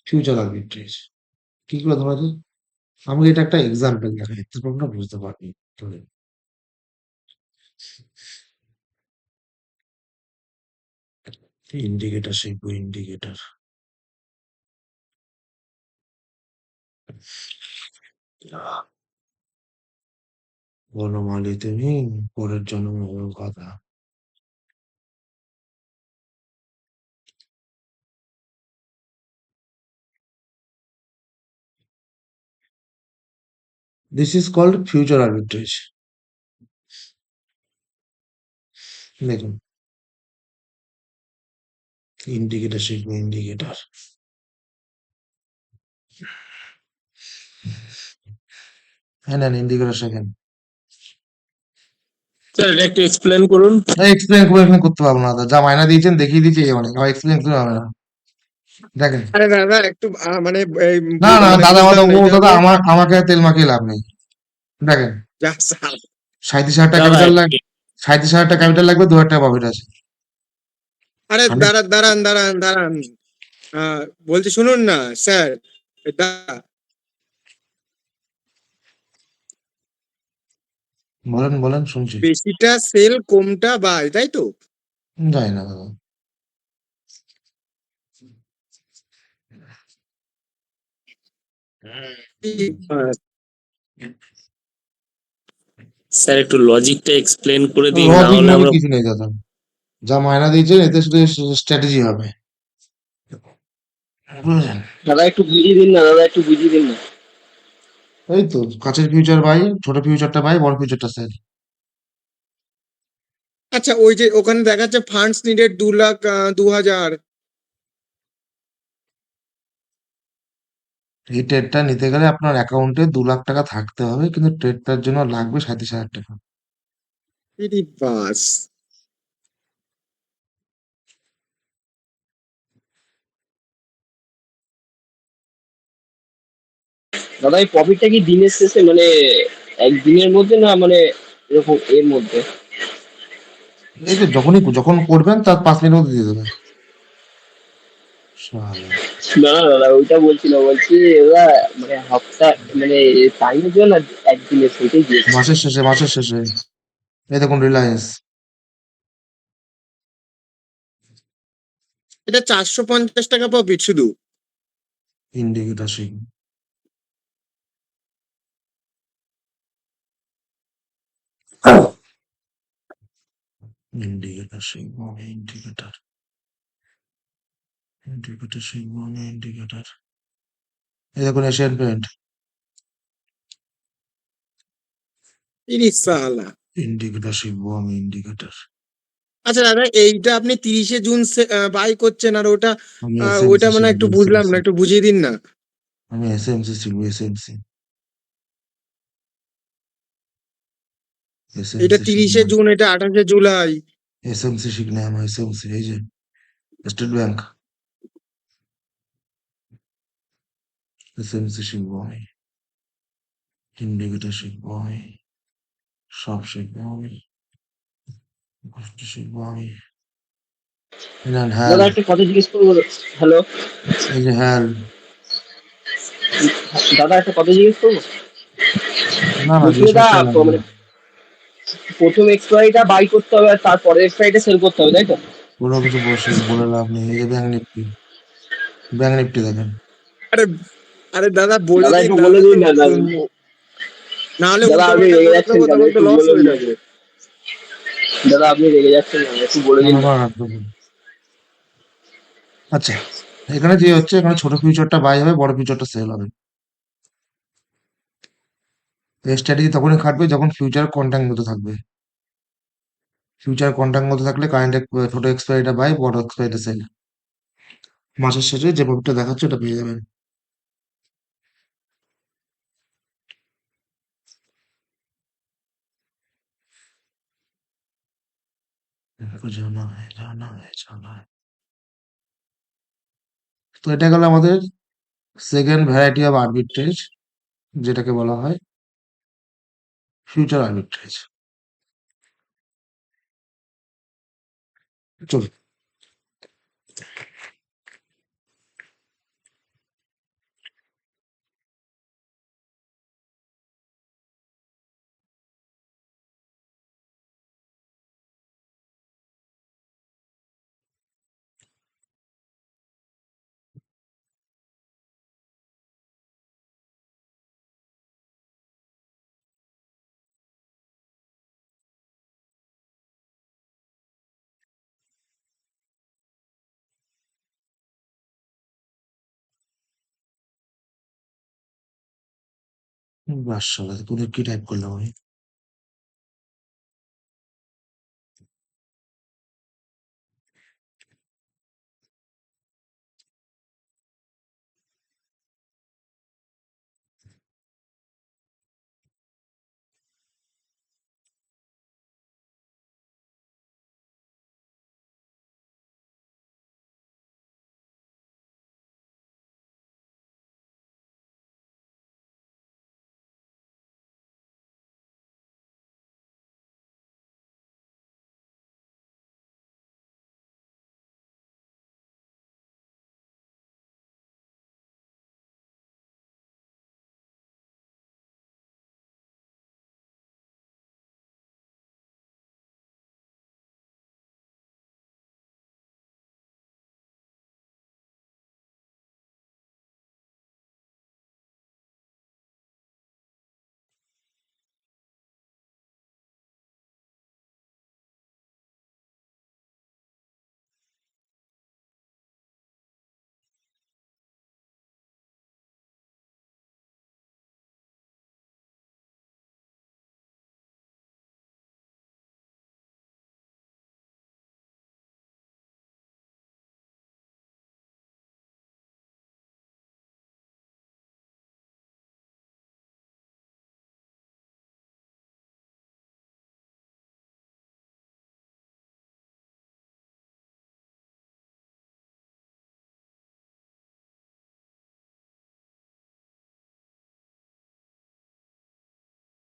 ফিউচার আর্বিট্রেজ। কি করে ধরা যায়? আমাকে এটা একটা এক্সাম্পল দেখাই, তারপর আমরা বুঝতে পারবি। ইন্ডিকেটার শিখবো, ইন্ডিকেটার। বনমালী তুমি পরের জন্মের কথা। This is called future arbitrage. দেখুন ইন্ডিকেটর শিখবো, ইন্ডিকেটর। হ্যাঁ নেন ইন্ডিকেটর শেখেন। স্যার এটা একটু এক্সপ্লেন করুন। এক্সপ্লেন করে এখানে করতে পারবো না, যা মাইনা দিয়েছেন দেখিয়ে দিয়েছি এই অনেক, এক্সপ্লেন করতে হবে না। দেখেন আরে দাদা একটু মানে এই না না মানে দাদা বুঝলাম দাদা না ও এটা দাদা হলো আমাকে তেল মাখিয়ে লাভ নেই। দেখেন যা স্যার। 37,000 দাদা ক্যাপিটাল লাগবে, 37,000 ক্যাপিটাল লাগবে, 2,000 টাকা প্রফিট আছে। আরে আমি দাঁড়ান বলছি শুনুন না স্যার। বলেন বলেন শুনছি। বেশিটা সেল কমটা বাই, তাই তো? জানি না দাদা। স্যার একটু লজিকটা এক্সপ্লেন করে দিন, না লজিক হলে মজিক আমরা কিছু নেই দাদা, যা মায়না দিয়েছেন এতে শুধু স্ট্র্যাটেজি হবে, বুঝলেন? দাদা একটু বুঝিয়ে দিন না, দাদা একটু বুঝিয়ে দিন না। এই তো কাছের ফিউচার বাই, ছোট ফিউচারটা বাই, বড় ফিউচারটা সেল। আচ্ছা ওই যে ওখানে দেখাচ্ছে ফান্ডস নিডেড 2,00,000 2,000। এই ট্রেডটা নিতে গেলে আপনার অ্যাকাউন্টে 2 লাখ টাকা থাকতে হবে, কিন্তু ট্রেডটার জন্য লাগবে 37,000 টাকা। ইরি বাস। দাদা এই প্রফিটটা কি দিনের শেষে মানে একদিনের মধ্যে না মানে এরকম এর মধ্যে? এই যে যখন করবেন তার 5 মিনিটের মধ্যে দিয়ে দেবে। শালা। না না দাদা ওইটা বলছি না, বলছি এরা মানে হপ্তা মানে টাইমের জন্য না, একদিনের সেটাই দিয়েছে। মাসের শেষে এই দেখুন রিলায়েন্স এটা 450 টাকা প্রফিট শুধু। ইন্ডিকেটর শিখ, ইন্ডিকেটর শিখবো আমি, ইন্ডিকেটর শিখবো আমি, ইন্ডিকেটর। এই দেখুন এশিয়ান পেন্ট, ইরি সালা। ইন্ডিকেটর শিখবো আমি, ইন্ডিকেটর। আচ্ছা দাদা এইটা আপনি 30শে জুন বাই করছেন আর ওটা আমি এসএমসি ওইটা মানে শিখবো, একটু বুঝলাম না, এসএমসি। একটু বুঝিয়ে দিন না। আমি এসএমসি শিখবো, এসএমসি। এটা এসএমসি শিখবো, 30শে জুন, এটা 28শে জুলাই। এসএমসি শিখলে আমার এসএমসি, এই যে স্টেট ব্যাংক, এসএমসি শিখবো আমি, ইন্ডিকেটর শিখবো আমি, সব শিখবো আমি, গোষ্ঠী শিখবো আমি। এই নেন হ্যাল, দাদা একটা কথা জিজ্ঞেস করবো? হ্যালো এই যে হ্যাল। দাদা একটা কথা জিজ্ঞেস করবো? না না বলছি জিজ্ঞেস দাদা করতে লাগবে না। মানে প্রথম এক্সপায়ারিটা বাই করতে হবে আর তারপরের এক্সপায়ারিটা সেল করতে হবে, তাই তো? কোনো কিছু বলে লাভ নেই, এই যে ব্যাংক নিফটি, ব্যাংক নিফটি দেখেন। আরে আরে দাদা বলে দাদা দিন, একটু না বলে হলে তো দিন না দাদা। না হলে দাদা উল্টো আপনি পাল্টা রেগে করে যাচ্ছেন দেবো, কেন, তখন তো একটু লস বলে হয়ে দিন না। যাবে। দাদা আপনি রেগে যাচ্ছেন কেন, একটু বলে না দিন না না। না, আচ্ছা এখানে যে হচ্ছে, এখানে ছোট ফিউচারটা বাই হবে, বড় ফিউচারটা সেল হবে। এই স্ট্র্যাটেজি তখনই খাটবে যখন ফিউচার কন্ট্যাক্ট মতো থাকবে। ফিউচার কন্ট্যাক্ট মতো থাকলে কারেন্ট ছোট এক্সপায়ারিটা বাই, বড় এক্সপায়ারিটা সেল। মাসের শেষে যে প্রফিটটা দেখাচ্ছে ওটা পেয়ে যাবেন। জানা है। তো এটা গেল আমাদের সেকেন্ড ভ্যারাইটি অফ আরবিট্রেজ, যেটাকে বলা হয় ফিউচার আরবিট্রেজ। চলুন বাস তোদের কি টাইপ করলাম আমি?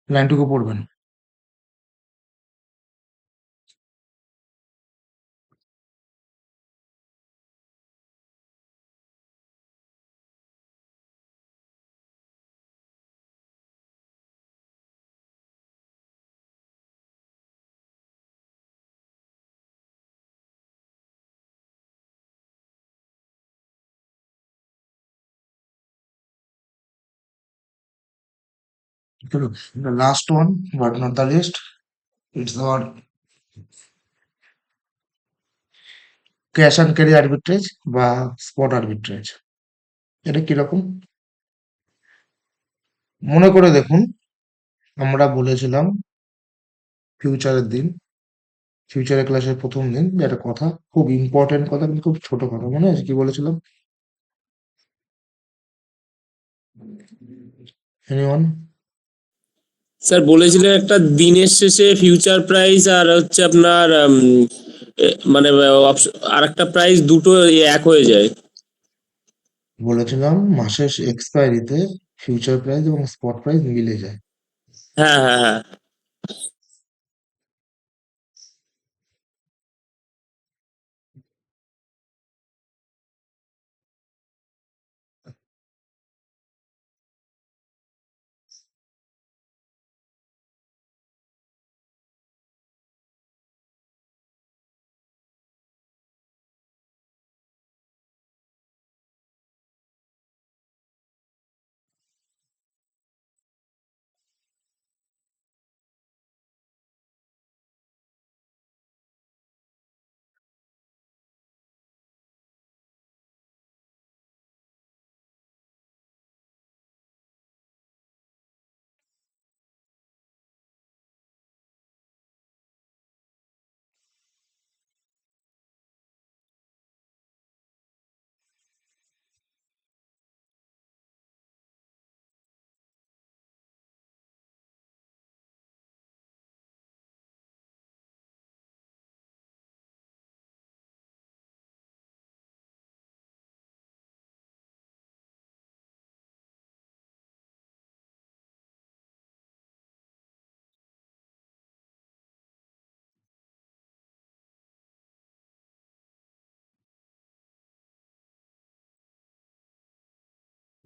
লাইনটুকু পড়বেন। চলো, the last one but not the least, it's our cash and carry arbitrage বা স্পট আর্বিট্রেজ। এটা কিরকম মনে করে দেখুন, আমরা বলেছিলাম ফিউচারের দিন, ফিউচারের ক্লাসের প্রথম দিন যে একটা কথা, খুব ইম্পর্টেন্ট কথা কিন্তু খুব ছোট কথা, মনে আছে কি বলেছিলাম? এনিওয়ান? স্যার বলেছিলেন একটা দিনের শেষে ফিউচার প্রাইস আর হচ্ছে আপনার মানে আর একটা প্রাইস দুটো এক হয়ে যায়। বলেছিলাম মাসের এক্সপায়ারিতে ফিউচার প্রাইস এবং স্পট প্রাইস মিলে যায়। হ্যাঁ হ্যাঁ হ্যাঁ।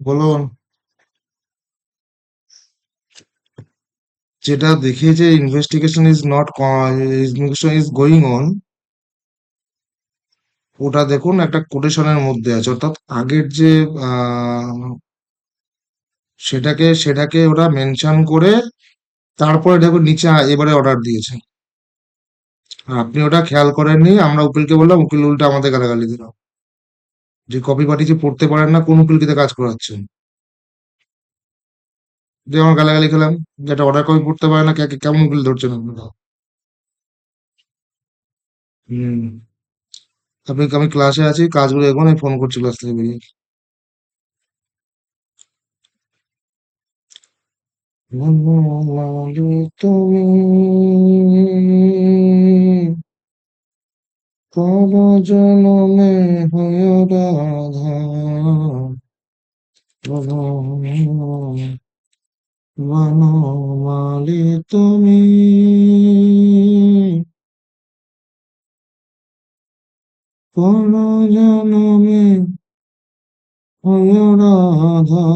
বলুন। যেটা দেখিয়েছে investigation is not, investigation is going on, ওটা দেখুন একটা কোটেশনের মধ্যে আছে, অর্থাৎ আগের যে সেটাকে ওরা মেনশন করে তারপরে দেখুন নিচে এবারে অর্ডার দিয়েছে। আর আপনি ওটা খেয়াল করেননি, আমরা উকিলকে বললাম, উকিল উল্টা আমাদের গালাগালি দিল যে কপি পাঠিয়েছে পড়তে পারেন না, কোন উকিল কিতে কাজ করাচ্ছেন। যে আমার গালাগালি খেলাম, যেটা অর্ডার করে পড়তে পারে না, কেমন গুলো ধরছেন আপনারা? হুম। আমি ক্লাসে আছি, কাজগুলো এগোন, আমি ফোন করছি ক্লাস থেকে বেরিয়ে। বনমালী তুমি কব জনমে হয় রাধা, বনমালী তুমি কোন জনমে হয় রাধা,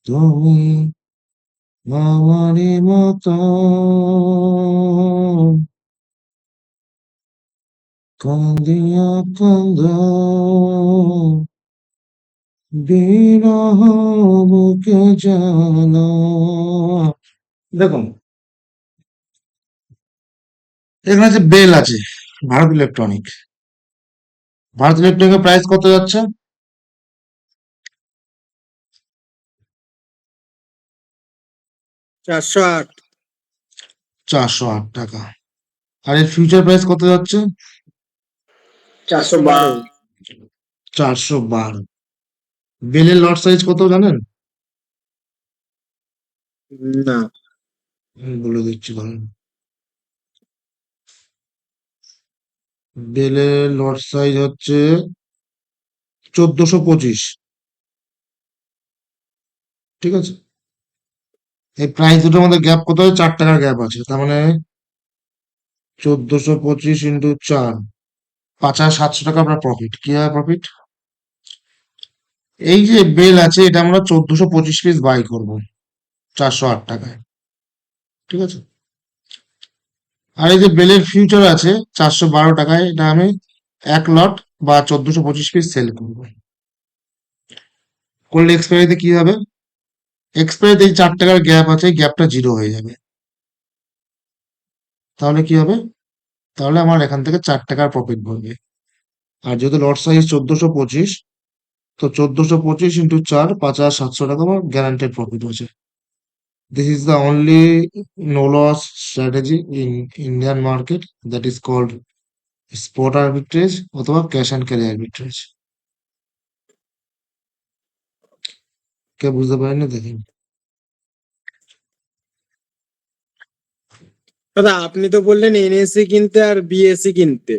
তুমি আমারই মতো কাঁদিয়া কাঁদ বিরহ বুকে জ্বালা। দেখুন, এখানে যে বেল আছে, ভারত ইলেকট্রনিক, ভারত ইলেকট্রনিকের প্রাইস কত যাচ্ছে? 408। 408 টাকা। আর এর ফিউচার প্রাইস কত যাচ্ছে? 412। 412। বেলের লট সাইজ কত জানেন? না। আমি বলে দিচ্ছি, ধরেন বেলের লট সাইজ হচ্ছে 1425। ঠিক আছে, এই প্রাইস দুটোর মধ্যে গ্যাপ কত হয়? 4 টাকার গ্যাপ আছে। তার মানে 1425 × 4, 5,700 টাকা আপনার প্রফিট। কি হয় প্রফিট? এই যে বেল আছে, এটা আমরা 1425 পিস বাই করবো 408 টাকায়। ঠিক আছে, আর এই যে বেলের ফিউচার আছে 412 টাকায়, এটা আমি 1 লট বা 1425 পিস সেল করবো। করলে এক্সপায়ারিতে কি হবে? এক্সপায়ারিতে এই 4 টাকার গ্যাপ আছে, গ্যাপটা জিরো হয়ে যাবে। তাহলে কি হবে? তাহলে আমার এখান থেকে 4 টাকার প্রফিট পড়বে। আর যেহেতু লট সাইজ 1425, তো 1425 × 4, 5,700 টাকা আমার গ্যারান্টেড প্রফিট হচ্ছে। This is the only no loss strategy in Indian market, that is called spot arbitrage অথবা cash and carry arbitrage. কে বুঝতে পারেননি দেখেন। দাদা আপনি তো বললেন এনএসসি কিনতে আর বিএসসি কিনতে।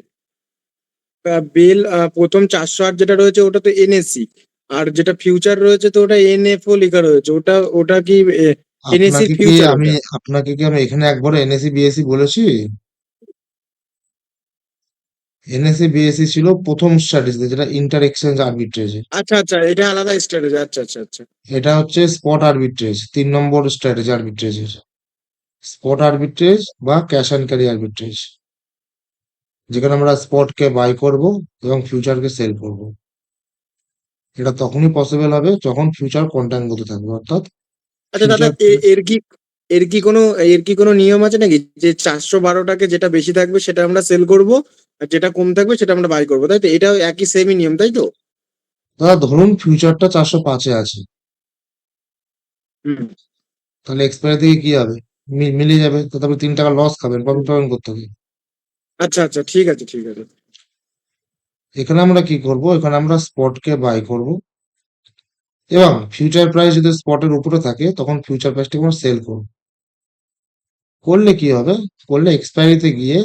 বেল প্রথম 408 যেটা রয়েছে ওটা তো এনএসসি, আর যেটা ফিউচার রয়েছে তো ওটা এনএফও লেখা রয়েছে, ওটা ওটা কি এনএসসির ফিউচার ওটা? আপনাকে কি আমি এখানে একবার এনএসসি বিএসসি বলেছি? এনএসসি বিএসসি ছিল প্রথম স্ট্র্যাটেজি, যেটা ইন্টার এক্সচেঞ্জ আরবিট্রেজ। আচ্ছা আচ্ছা, এটা আলাদা স্ট্র্যাটেজি। আচ্ছা আচ্ছা আচ্ছা। এটা হচ্ছে স্পট আরবিট্রেজ, 3 নম্বর স্ট্র্যাটেজি আরবিট্রেজের। স্পট আরবিট্রেজ বা ক্যাশ অ্যান্ড ক্যারি আরবিট্রেজ, যেখানে আমরা স্পটকে বাই করব এবং ফিউচারকে সেল করব। এটা তখনই পসিবল হবে যখন ফিউচার কন্ট্যাক্ট থাকবে, অর্থাৎ আচ্ছা দাদা, ফিউচার। এর কি কোনো নিয়ম আছে নাকি, যে 412টাকে যেটা বেশি থাকবে সেটা আমরা সেল করব, আর যেটা কম থাকবে সেটা আমরা বাই করবো, তাই তো? এটাও একই সেমই নিয়ম, তাই তো? দাদা ধরুন ফিউচারটা 405-এ আছে, হুম। তাহলে এক্সপায়ারি থেকে কি হবে? মিলে যাবে, তো তারপরে 3 টাকা লস খাবেন, প্রফিট হুম। পাবেন করতে হবে। আচ্ছা আচ্ছা, ঠিক আছে ঠিক আছে। এখানে আমরা কি করব? এখানে আমরা স্পটকে বাই করব এবং ফিউচার প্রাইস যদি স্পটের উপরে থাকে তখন ফিউচার প্রাইসটাকে আমরা সেল করব। করলে কি হবে? করলে এক্সপায়ারিতে গিয়ে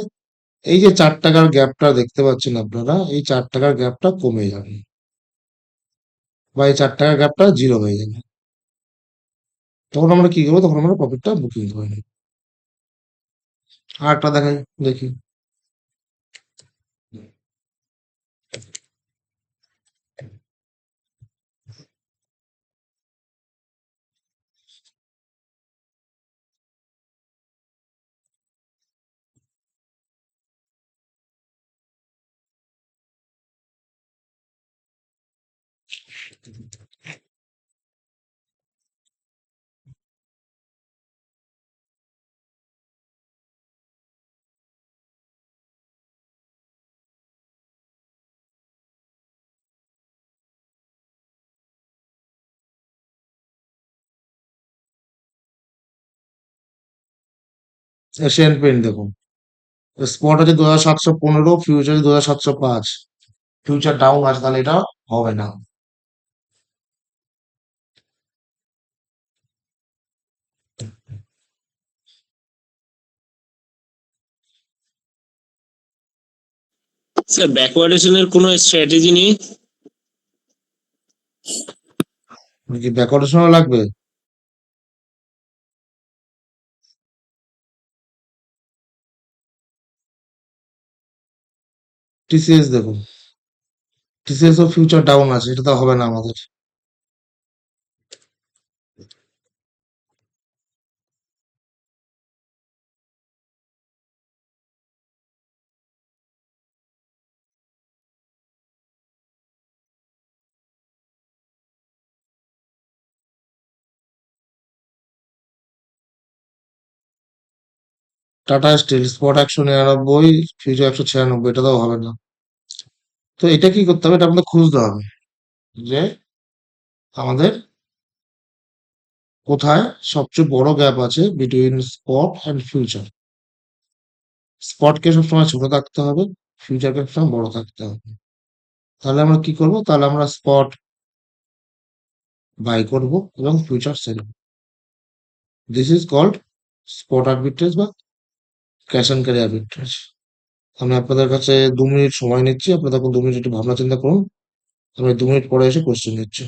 এই যে 4 টাকার গ্যাপটা দেখতে পাচ্ছেন আপনারা, এই 4 টাকার গ্যাপটা কমে যাবে বা এই 4 টাকার গ্যাপটা জিরো হয়ে যাবে। তখন আমরা কি করবো? তখন আমরা প্রফিটটা বুকিং করে নেব। আর একটা দেখাই, দেখি। এশিয়ান পেইন্ট দেখুন, স্পট আছে 2715, ফিউচারে 2705, ফিউচার ডাউন আছে, তাহলে এটা হবে না। স্যার ব্যাকওয়ার্ডেশনের কোনো স্ট্র্যাটেজি নেই? কি ব্যাকওয়ার্ডেশনও লাগবে? টিসিএস দেখুন, টিসিএস ও ফিউচার ডাউন আছে, এটা তো হবে না আমাদের। টাটা স্টিল স্পট 199, ফিউচার 196, এটা তো হবে না। তো এটা কি করতে হবে, এটা আমাদের খুঁজতে হবে যে আমাদের কোথায় সবচেয়ে বড় গ্যাপ আছে বিটুইন স্পট অ্যান্ড ফিউচার। স্পটকে সবসময় ছোট থাকতে হবে, ফিউচারকে সবসময় বড় থাকতে হবে। তাহলে আমরা কি করব, তাহলে আমরা স্পট বাই করব এবং future sell. This is called spot arbitrage বা ক্যাশ অ্যান্ড ক্যারি আর্বিট্রেজ। আমি আপনাদের কাছে 2 মিনিট সময় নিচ্ছি, আপনারা তখন 2 মিনিট একটু ভাবনা চিন্তা করুন, আমি 2 মিনিট পরে এসে কোশ্চেন নিচ্ছি।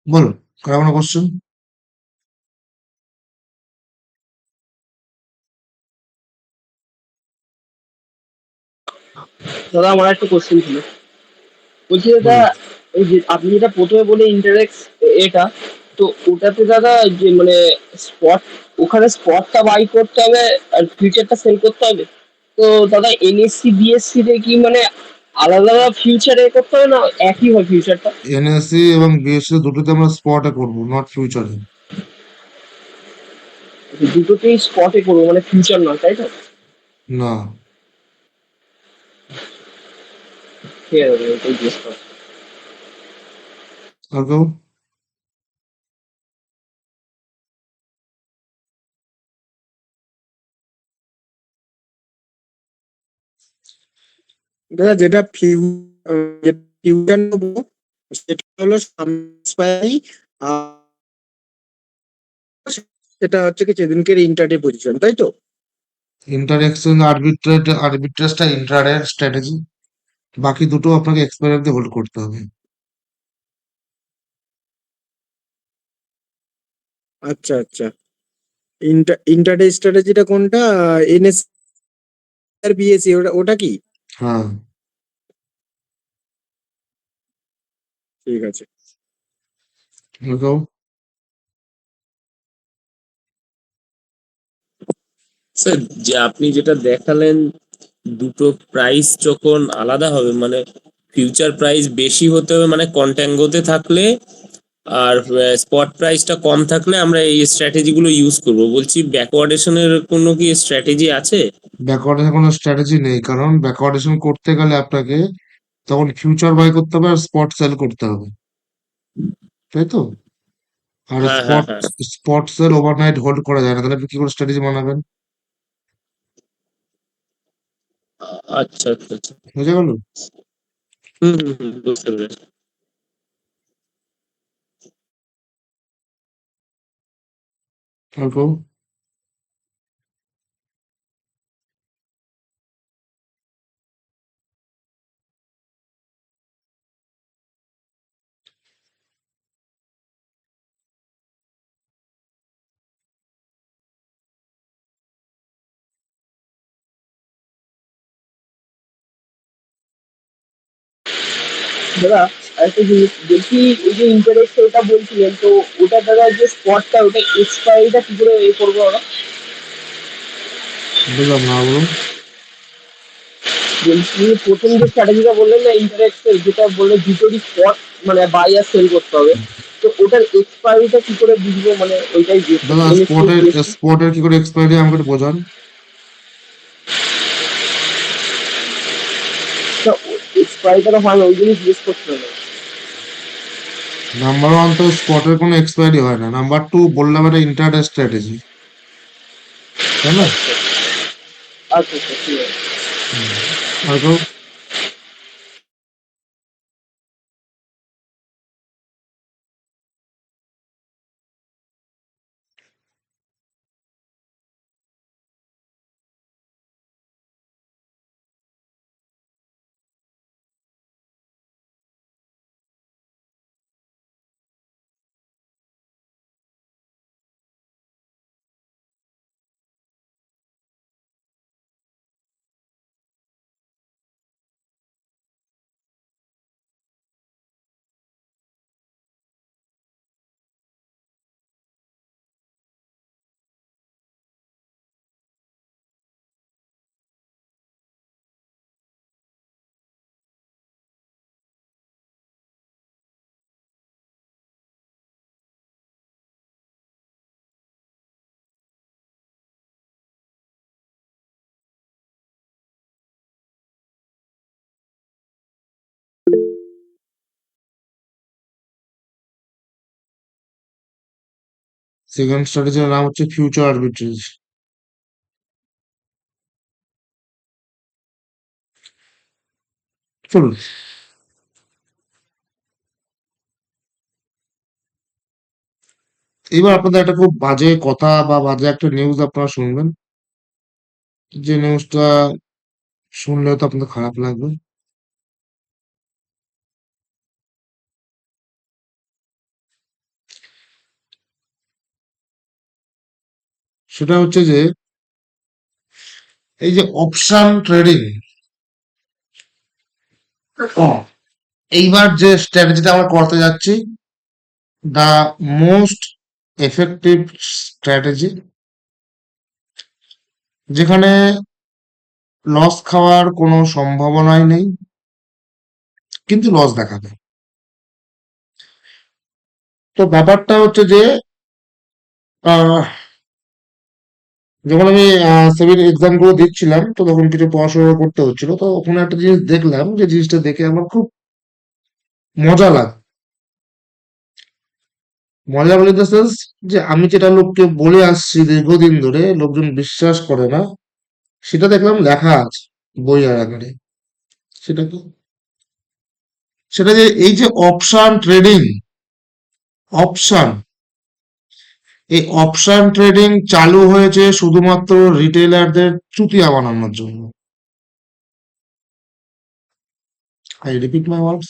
বলুন, কার কোনো কোশ্চেন? দাদা আমার একটা কোশ্চেন ছিল, বলছি দাদা বলুন। ওই যে আপনি যেটা প্রথমে বলে ইন্টারেক্স এটা, তো ওটাতে দাদা যে মানে স্পট, ওখানে স্পটটা বাই করতে হবে আর ফিউচারটা সেল করতে হবে। তো দাদা এনএসসি বিএসসি তে কি মানে আলাদা আলাদা ফিউচারে করতে হবে না একই হয় ফিউচারটা? এনএসসি এবং বিএসসি দুটোতে আমরা স্পটে করবো, নট ফিউচারে। দুটোতেই স্পটে করবো মানে ফিউচার নয়, তাই তো? না। ঠিক আছে দাদা, এটাই জিজ্ঞেস করছি। আর কেউ? দাদা যেটা ফিউচার নেবো সেটা হলো সামস্পাই, সেটা হচ্ছে কি সেদিনকের ইন্টারডে পজিশন, তাই তো? ইন্টার এক্সচেঞ্জ আরবিট্রেজটা ইন্ট্রাডে স্ট্র্যাটেজি, বাকি দুটো আপনাকে এক্সপায়ার অব্দি হোল্ড করতে হবে। আচ্ছা আচ্ছা। ইন্টারডে স্ট্র্যাটেজিটা কোনটা? এনএস আর বিএসসি, ওটা ওটা কি? হ্যাঁ, ঠিক আছে। দেখো স্যার, যে আপনি যেটা দেখালেন, দুটো প্রাইস যখন আলাদা হবে, মানে ফিউচার প্রাইস বেশি হতে হবে মানে কন্ট্যাঙ্গোতে থাকলে, আর স্পট প্রাইসটা কম থাকলে আমরা এই স্ট্র্যাটেজি গুলো ইউজ করব। বলছি ব্যাকওয়ার্ডেশনের কোনো কি স্ট্র্যাটেজি আছে? ব্যাকওয়ার্ডেশন কোনো স্ট্র্যাটেজি নেই, কারণ ব্যাকওয়ার্ডেশন করতে গেলে আপনাকে তখন ফিউচার বাই করতে হবে আর স্পট সেল করতে হবে, তাই তো? আর হ্যাঁ, হ্যাঁ, স্পট হ্যাঁ। স্পট সেল ওভারনাইট হোল্ড করা যায় না, তাহলে আপনি কি করে স্ট্র্যাটেজি বানাবেন? আচ্ছা, আচ্ছা, আচ্ছা। বুঝে গেল? হুম, হুম, হুম, বুঝতে পেরেছি। তারপর দাদা আরেকটা জিনিস বলছি, এই যে ইন্টারেস্ট ওটা বলছিলেন, তো ওটা দাদা যে স্পটটা ওটা এক্সপায়ারিটা কি করে এ করবো আমরা? বুঝলাম না, বলুন। বলছি প্রথম যে স্ট্র্যাটেজিটা বললেন না ইন্টারেস্টের, যেটা বললে দুটোরই স্পট মানে বাই আর সেল করতে হবে, তো ওটার এক্সপায়ারিটা কি করে বুঝবো, মানে ওইটাই জিজ্ঞেস করছি, দাদা এনএসসি স্পটের বিএসসি। স্পটের কি করে এক্সপায়ারি আমাকে একটু বোঝান। এক্সপায়ারিটা তো হয় না, ওই জন্যই জিজ্ঞেস করতে হবে। নাম্বার ওয়ান তো স্পটের কোনো এক্সপায়ারি হয় না, নাম্বার টু বললাম এটা ইন্টারডে স্ট্র্যাটেজি, তাই না? আচ্ছা আচ্ছা আচ্ছা, ঠিক আছে। হুম। তারপর সেকেন্ড স্ট্র্যাটেজির নাম হচ্ছে ফিউচার আরবিট্রেজ। চলুন, এবার আপনাদের একটা খুব বাজে কথা বা বাজে একটা নিউজ আপনারা শুনবেন, যে নিউজটা শুনলেও তো আপনাদের খারাপ লাগবে। সেটা হচ্ছে যে এই যে অপশন ট্রেডিং, এইবার যে স্ট্র্যাটেজিটা আমরা করতে যাচ্ছি, দ্য মোস্ট এফেক্টিভ স্ট্র্যাটেজি, যেখানে লস খাওয়ার কোনো সম্ভাবনাই নেই, কিন্তু লস দেখাবে। তো ব্যাপারটা হচ্ছে যে আহ, যখন আমি সিভিল এক্সাম গুলো দিচ্ছিলাম, তো তখন কিছু পড়াশোনা করতে হচ্ছিল, তো ওখানে একটা জিনিস দেখলাম, যে জিনিসটা দেখে আমার খুব মজা লাগে। মজা বলে the sense, যে আমি যেটা লোককে বলে আসছি দীর্ঘদিন ধরে, লোকজন বিশ্বাস করে না, সেটা দেখলাম লেখা আছে বইয়ের আকারে। সেটা কি? সেটা যে এই যে অপশন ট্রেডিং, অপশন, এই অপশন ট্রেডিং চালু হয়েছে শুধুমাত্র রিটেলারদের চুতিয়া বানানোর জন্য। I repeat my words,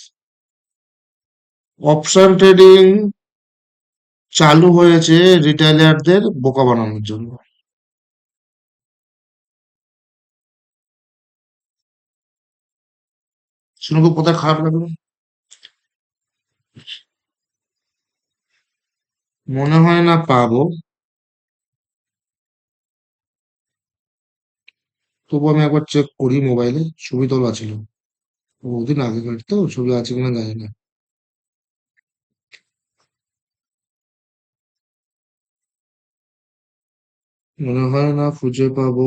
option trading চালু হয়েছে রিটেইলারদের বোকা বানানোর জন্য। শুনে খুব কোথায় খারাপ লাগলো? মনে হয় না পাবো, তবু আমি একবার চেক করি মোবাইলে, ছবি তোলা ছিল বহুদিন আগেকার, তো ছবি আছে কিনা জানি না। মনে হয় না খুঁজে পাবো।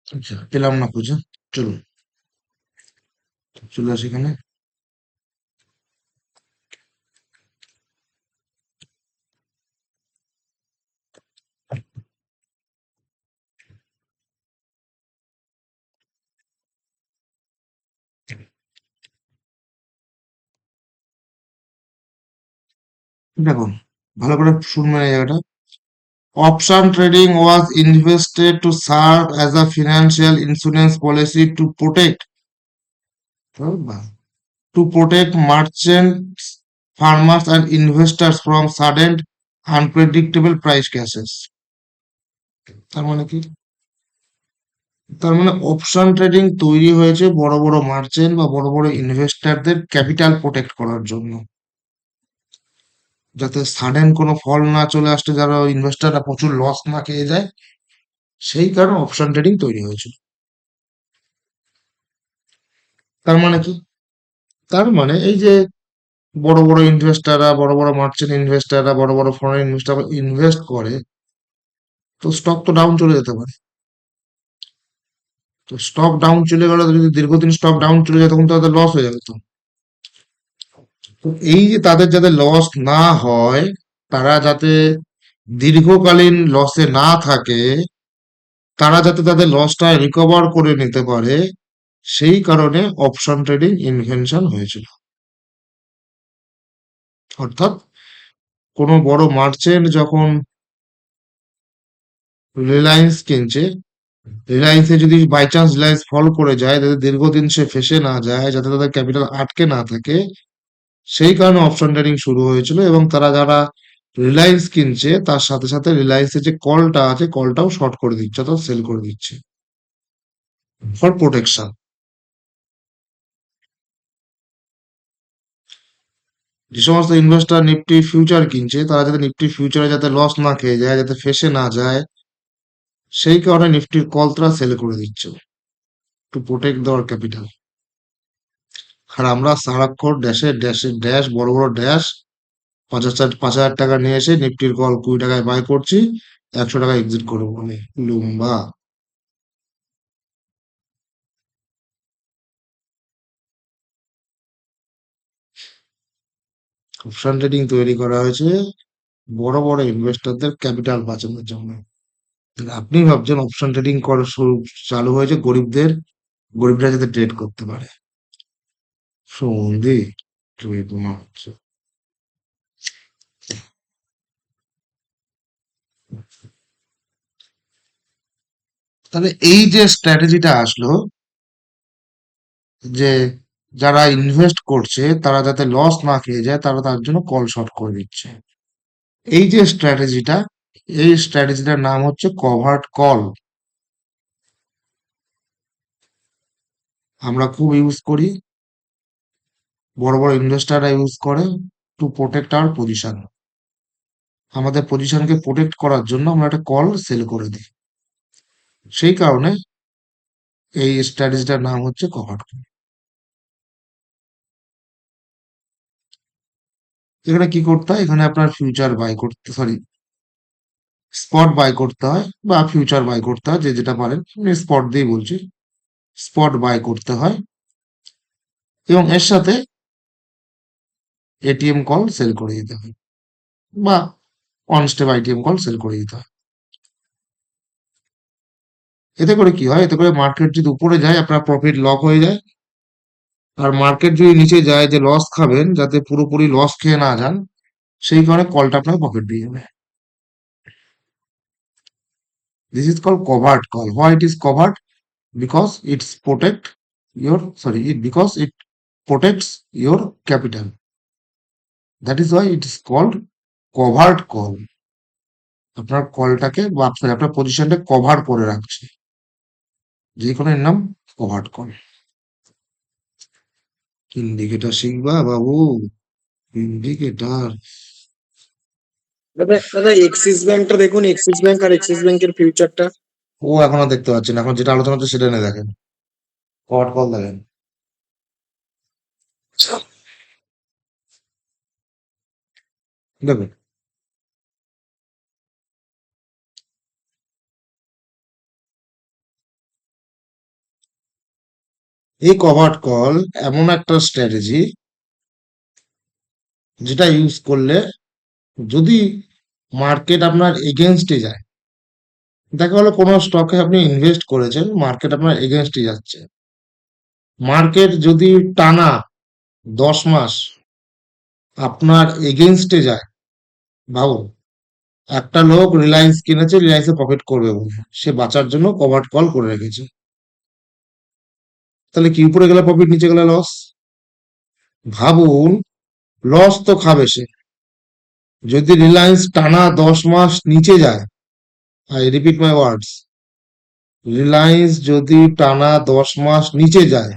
আচ্ছা, পেলাম না খুঁজে। চলুন, চলে আসি এখানে। দেখুন, ভালো করে শুনবেন এই জায়গাটা। Option trading was invested to serve as a financial insurance policy to protect merchants, farmers, and investors from sudden, unpredictable price crashes. তার মানে কি? তার মানে অপশন ট্রেডিং তৈরি হয়েছে বড় বড় মার্চেন্ট বা বড় বড় ইনভেস্টরদের ক্যাপিটাল প্রোটেক্ট করার জন্য, যাতে সাডেন কোনো ফল না চলে আসতে, যারা ইনভেস্টররা প্রচুর লস না খেয়ে যায়। সেই কারণে অপশন ট্রেডিং তৈরি হয়েছিল। তার মানে কি? তার মানে এই যে বড় বড় ইনভেস্টররা, বড় বড় মার্চেন্ট ইনভেস্টররা, বড় বড় ফরেন ইনভেস্টর ইনভেস্ট করে, তো স্টক তো ডাউন চলে যেতে পারে। তো স্টক ডাউন চলে গেলে, তো যদি দীর্ঘদিন স্টক ডাউন চলে যায়, তখন তো তাদের লস হয়ে যাবে। তো তো এই যে তাদের যাতে লস না হয়, তারা যাতে দীর্ঘকালীন লসে না থাকে, তারা যাতে তাদের লসটা রিকভার করে নিতে পারে, সেই কারণে অপশন ট্রেডিং ইনভেনশন হয়েছিল। অর্থাৎ কোনো বড় মার্চেন্ট যখন রিলায়েন্স কিনছে, রিলায়েন্সে যদি বাই চান্স রিলায়েন্স ফল করে যায়, যাতে দীর্ঘদিন সে ফেসে না যায়, যাতে তাদের ক্যাপিটাল আটকে না থাকে, সেই কারণে অপশন ট্রেডিং শুরু হয়েছিল। এবং তারা যারা রিলায়েন্স কিনছে, তার সাথে সাথে রিলায়েন্সের যে কলটা আছে, কলটাও শর্ট করে দিচ্ছে, অর্থাৎ সেল করে দিচ্ছে ফর প্রোটেকশন। যে সমস্ত ইনভেস্টর নিফটি ফিউচার কিনছে, তারা যাতে নিফটি ফিউচারে যাতে লস না খেয়ে যায়, যাতে ফেসে না যায়, সেই কারণে নিফটির কল তারা সেল করে দিচ্ছে টু প্রোটেক্ট দেওয়ার ক্যাপিটাল। আর আমরা সারাক্ষণ ড্যাশে ড্যাশে ড্যাশ, বড় বড় ড্যাশ, 5,000 টাকা নিয়ে এসে নিফটির কল 20 টাকায় বাই করছি, 100 টাকা এক্সিট করবো বলে লুম্বা। অপশন ট্রেডিং তৈরি করা হয়েছে বড় বড় ইনভেস্টরদের ক্যাপিটাল বাঁচানোর জন্য। তাহলে আপনি ভাবছেন অপশন ট্রেডিং করা শুরু চালু হয়েছে গরিবরা যাতে ট্রেড করতে পারে। সন্ধি ট্রেড হচ্ছে। তাহলে এই যে স্ট্র্যাটেজিটা আসলো, যে যারা ইনভেস্ট করছে তারা যাতে লস না খেয়ে যায়, তারা তার জন্য কল শর্ট করে দিচ্ছে। এই যে স্ট্র্যাটেজিটা, এই স্ট্র্যাটেজিটার নাম হচ্ছে কভার্ট কল। আমরা খুব ইউজ করি, বড় বড় ইনভেস্টাররা ইউজ করে টু প্রোটেক্ট আওয়ার পজিশন। আমাদের পজিশনকে প্রোটেক্ট করার জন্য আমরা একটা কল সেল করে দিই। সেই কারণে এই স্ট্র্যাটেজিটার নাম হচ্ছে কভার্ট কল। এখানে কি করতে হয়? এখানে আপনার ফিউচার বাই করতে, সরি, স্পট বাই করতে হয় বা ফিউচার বাই করতে হয়, যে যেটা পারেন। আমি স্পট দিয়ে বলছি, স্পট বাই করতে হয় এবং এর সাথে এটিএম কল সেল করে দিতে হয় বা on step ITM call sell করে দিতে হয়। এতে করে কি হয়? এতে করে মার্কেট যদি উপরে যায় আপনার প্রফিট লক হয়ে যায়, আর মার্কেট যদি নিচে যায় যে লস খাবেন, যাতে পুরোপুরি লস খেয়ে না যান, সেই কারণে কলটা আপনার প্রফিট দিয়ে যাবে। This is call covert call. Why it is covert? Because it's protect your, sorry, because it protects your capital. That is why it is called covert call. আপনার কলটাকে বা আপনার পজিশনটা কভার করে রাখছে, যে কোনো এর নাম কভার্ট কল। ইন্ডিকেটর শিখবা বাবু, ইন্ডিকেটর। দাদা দাদা এক্সিস ব্যাংকটা দেখুন, এক্সিস ব্যাংক আর এক্সিস ব্যাংকের ফিউচারটা। ও এখনো দেখতে পাচ্ছেন, এখন যেটা আলোচনা হচ্ছে সেটা নিয়ে দেখেন, কভার্ট কল দেখেন। দেখুন, এই কভার্ট কল এমন একটা স্ট্র্যাটেজি যেটা ইউজ করলে যদি মার্কেট আপনার এগেনস্টে যায়, দেখা গেলো কোনো স্টকে আপনি ইনভেস্ট করেছেন, মার্কেট আপনার এগেনস্টে যাচ্ছে, মার্কেট যদি টানা 10 মাস আপনার এগেনস্টে যায়, ভাবুন, একটা লোক রিলায়েন্স কিনেছে রিলায়েন্সে প্রফিট করবে বলে, সে বাঁচার জন্য কভার্ট কল করে রেখেছে। তাহলে কি উপরে গেলে প্রফিট, নিচে গেলে লস? ভাবুন, লস তো খাবে সে। যদি রিলায়েন্স টানা 10 মাস নিচে যায়, আই রিপিট মাই ওয়ার্ডস, রিলায়েন্স যদি টানা 10 মাস নিচে যায়,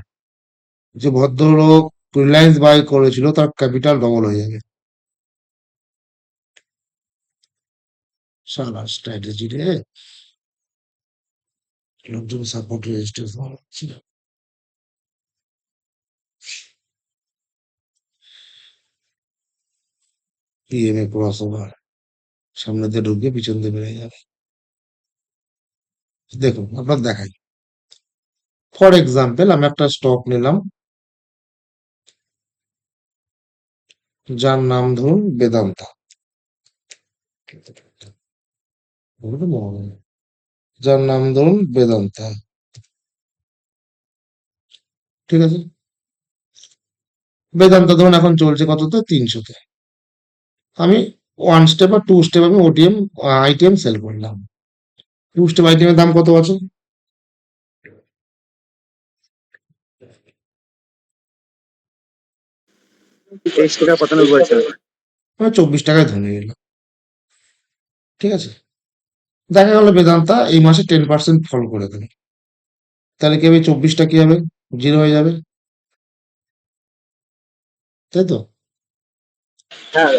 যে ভদ্রলোক রিলায়েন্স বাই করেছিল তার ক্যাপিটাল ডবল হয়ে যাবে। শালা স্ট্র্যাটেজি রে, লোকজন সাপোর্ট রেজিস্ট্রেশন হচ্ছে। পিএমএ ক্রস ওভার, সামনে দিয়ে ঢুকে পিছন দিয়ে বেড়ে যাবে। দেখুন আপনার দেখাই, ফর এক্সাম্পল আমি একটা স্টক নিলাম যার নাম ধরুন বেদান্তা, যার নাম ধরুন বেদান্তা, ঠিক আছে। বেদান্তা ধরুন এখন চলছে কততে? 300-তে। আমি ওয়ান স্টেপ বা টু স্টেপ আমি ওটিএম আইটিএম সেল করলাম। টু স্টেপ আইটিএম এর দাম কত আছে? 23 টাকা 95 পয়সা। 24 টাকায় ধরে গেলাম, ঠিক আছে। দেখা গেল বেদান্তা এই মাসে 10% ফল করে দেবে, তাহলে কি হবে? 24টা কি হবে? জিরো হয়ে যাবে, তাই তো? হ্যাঁ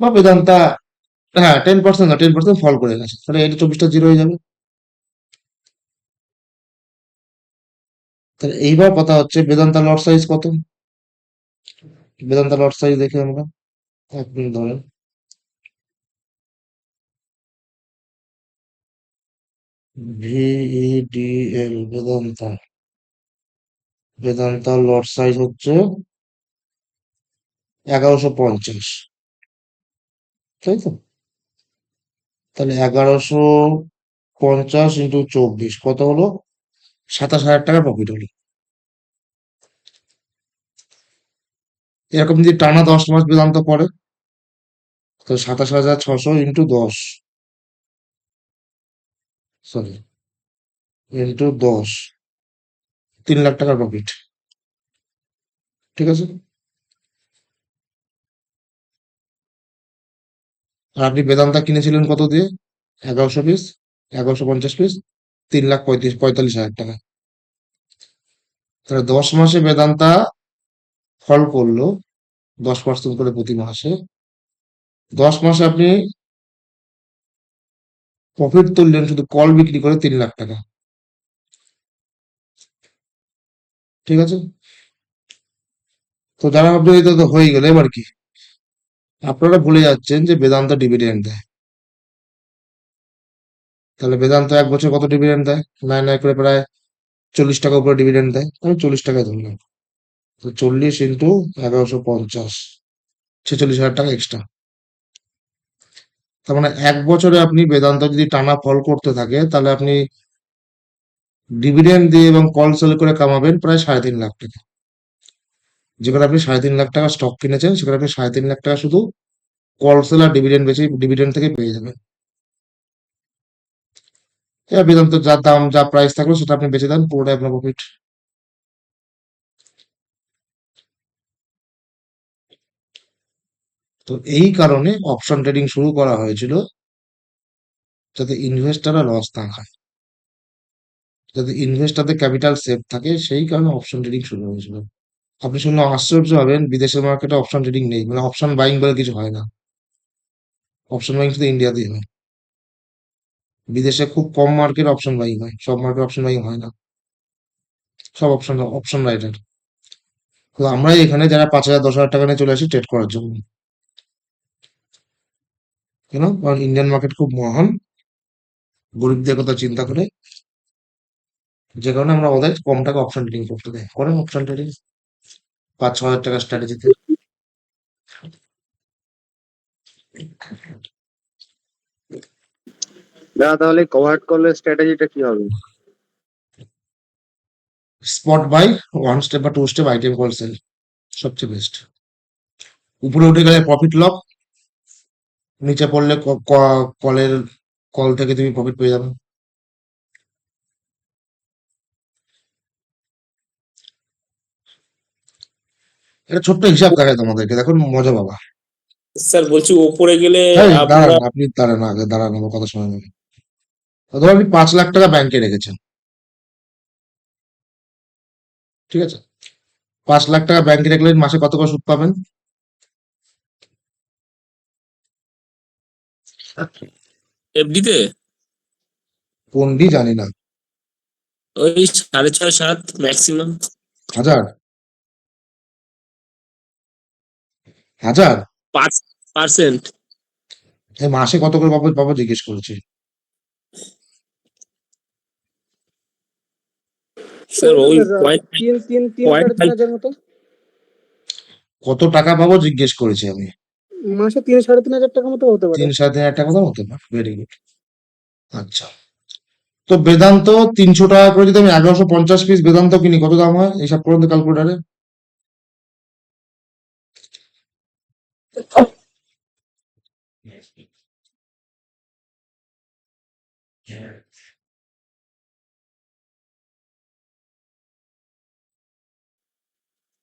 বা বেদান্তা, হ্যাঁ, 10% না, 10% ফল করে গেছে, তাহলে এটা 24টা জিরো হয়ে যাবে। তাহলে এইবার কথা হচ্ছে বেদান্তা লট সাইজ কত? বেদান্তা লট সাইজ দেখে আমরা, 1 মিনিট ধরেন, ভিইডিএল বেদান্তা, বেদান্তা লট সাইজ হচ্ছে 1150, তাই তো? তাহলে 1150 ইন্টু 24 কত হলো? 27,000 টাকা প্রফিট হলো। এরকম যদি টানা 10 মাস বেদান্ত পড়ে, তো 27,600 ইন্টু 10, সরি, ইন্টু 10, 3 লাখ টাকার প্রফিট। ঠিক আছে? আর আপনি বেদান্তা কিনেছিলেন কত দিয়ে? 1100 পিস, 1150 পিস, 3,45,000 টাকা। তাহলে 10 মাসে বেদান্তা ফল করলো 10% করে প্রতি মাসে। 10 মাসে আপনি প্রফিট তুললেন শুধু কল বিক্রি করে 3 লাখ টাকা। ঠিক আছে? তো যারা ভাবছেন এই তো হয়ে গেল, এবার কি? আপনারা ভুলে যাচ্ছেন যে বেদান্ত ডিভিডেন্ড দেয়। তাহলে বেদান্ত 1 বছর কত ডিভিডেন্ড দেয়? নয় নয় করে প্রায় 40 টাকা উপরে ডিভিডেন্ড দেয়। আমি 40 টাকায় ধরলাম। তো 40 × 1150, 46,000 টাকা এক্সট্রা। তার মানে 1 বছরে আপনি বেদান্ত যদি টানা ফল করতে থাকে তাহলে আপনি ডিভিডেন্ড দিয়ে এবং কল সেল করে কামাবেন প্রায় 3.5 লাখ টাকা। যেখানে আপনি 3.5 লাখ টাকা স্টক কিনেছেন সেখানে আপনি 3.5 লাখ টাকা শুধু কল সেল আর ডিভিডেন্ড বেশি ডিভিডেন্ড থেকে পেয়ে যাবেন। এবার বেদান্ত যা দাম যা প্রাইস থাকলো সেটা আপনি বেচে দেন, পুরোটাই আপনার প্রফিট। তো এই কারণে অপশন ট্রেডিং শুরু করা হয়েছিল, যাতে ইনভেস্টররা লস না খায়, যাতে ইনভেস্টরদের ক্যাপিটাল সেফ থাকে, সেই কারণে অপশন ট্রেডিং শুরু হয়েছিল। আপনি শুনলে আশ্চর্য হবেন, বিদেশের মার্কেটে অপশন ট্রেডিং নেই, মানে অপশন বাইং বলে কিছু হয় না। অপশন বাইং শুধু ইন্ডিয়াতেই হয়। বিদেশে খুব কম মার্কেট অপশন বাইং হয়, সব মার্কেট অপশন বাইং হয় না, সব অপশন অপশন রাইটার। তো আমরাই এখানে যারা 5,000 10,000 টাকা নিয়ে চলে আসি ট্রেড করার জন্য, কেন? কারণ ইন্ডিয়ান মার্কেট খুব মহান, গরিবদের কথা চিন্তা করে, যে কারণে আমরা ওদের কম টাকা অপশন ট্রেডিং করতে দেয়। করেন অপশন ট্রেডিং 5-6 হাজার টাকা স্ট্র্যাটেজিতে। দাদা তাহলে কভার্ট কলের স্ট্র্যাটেজিটা কি হবে? স্পট বাই, 1 স্টেপ বা 2 স্টেপ আইটেম কল সেল সবচেয়ে বেস্ট। উপরে উঠে গেলে প্রফিট লক, নিচে পড়লে কলের কল থেকে তুমি প্রফিট পেয়ে যাবে। এটা ছোট্ট হিসাব দেখায় তোমাদেরকে, দেখুন মজা বাবা। স্যার বলছি ওপরে গেলে এই আমরা দাঁড়ান, আপনি দাঁড়ান, আগে দাঁড়ান, আমার কথা শোনেন আগে। ধরো আপনি 5 লাখ টাকা ব্যাংকে রেখেছেন, ঠিক আছে? 5 লাখ টাকা ব্যাংকে রাখলে মাসে কত করে সুদ পাবেন? এফডিতে কোনটি জানি না। ওই 6.5 7 ম্যাক্সিমাম। 1,000? 1,000? 5%। এই মাসে কত করে পাবো পাবো জিজ্ঞেস করেছি। স্যার ওই তো ওই স্যার পয়েন্ট তিন পয়েন্ট সাড়ে তিন হাজার মতো কত টাকা পাবো জিজ্ঞেস করেছি আমি। মাসে 3-3.5 হাজার টাকা মতো হতে পারে। 3-3,500 টাকা মতো হতে পারে, ভেরি গুড। আচ্ছা, তো বেদান্ত 300 টাকা করে যদি আমি 1150 পিস বেদান্ত কিনি, কত দাম হয় এইসব করুন তো ক্যালকুলেটারে।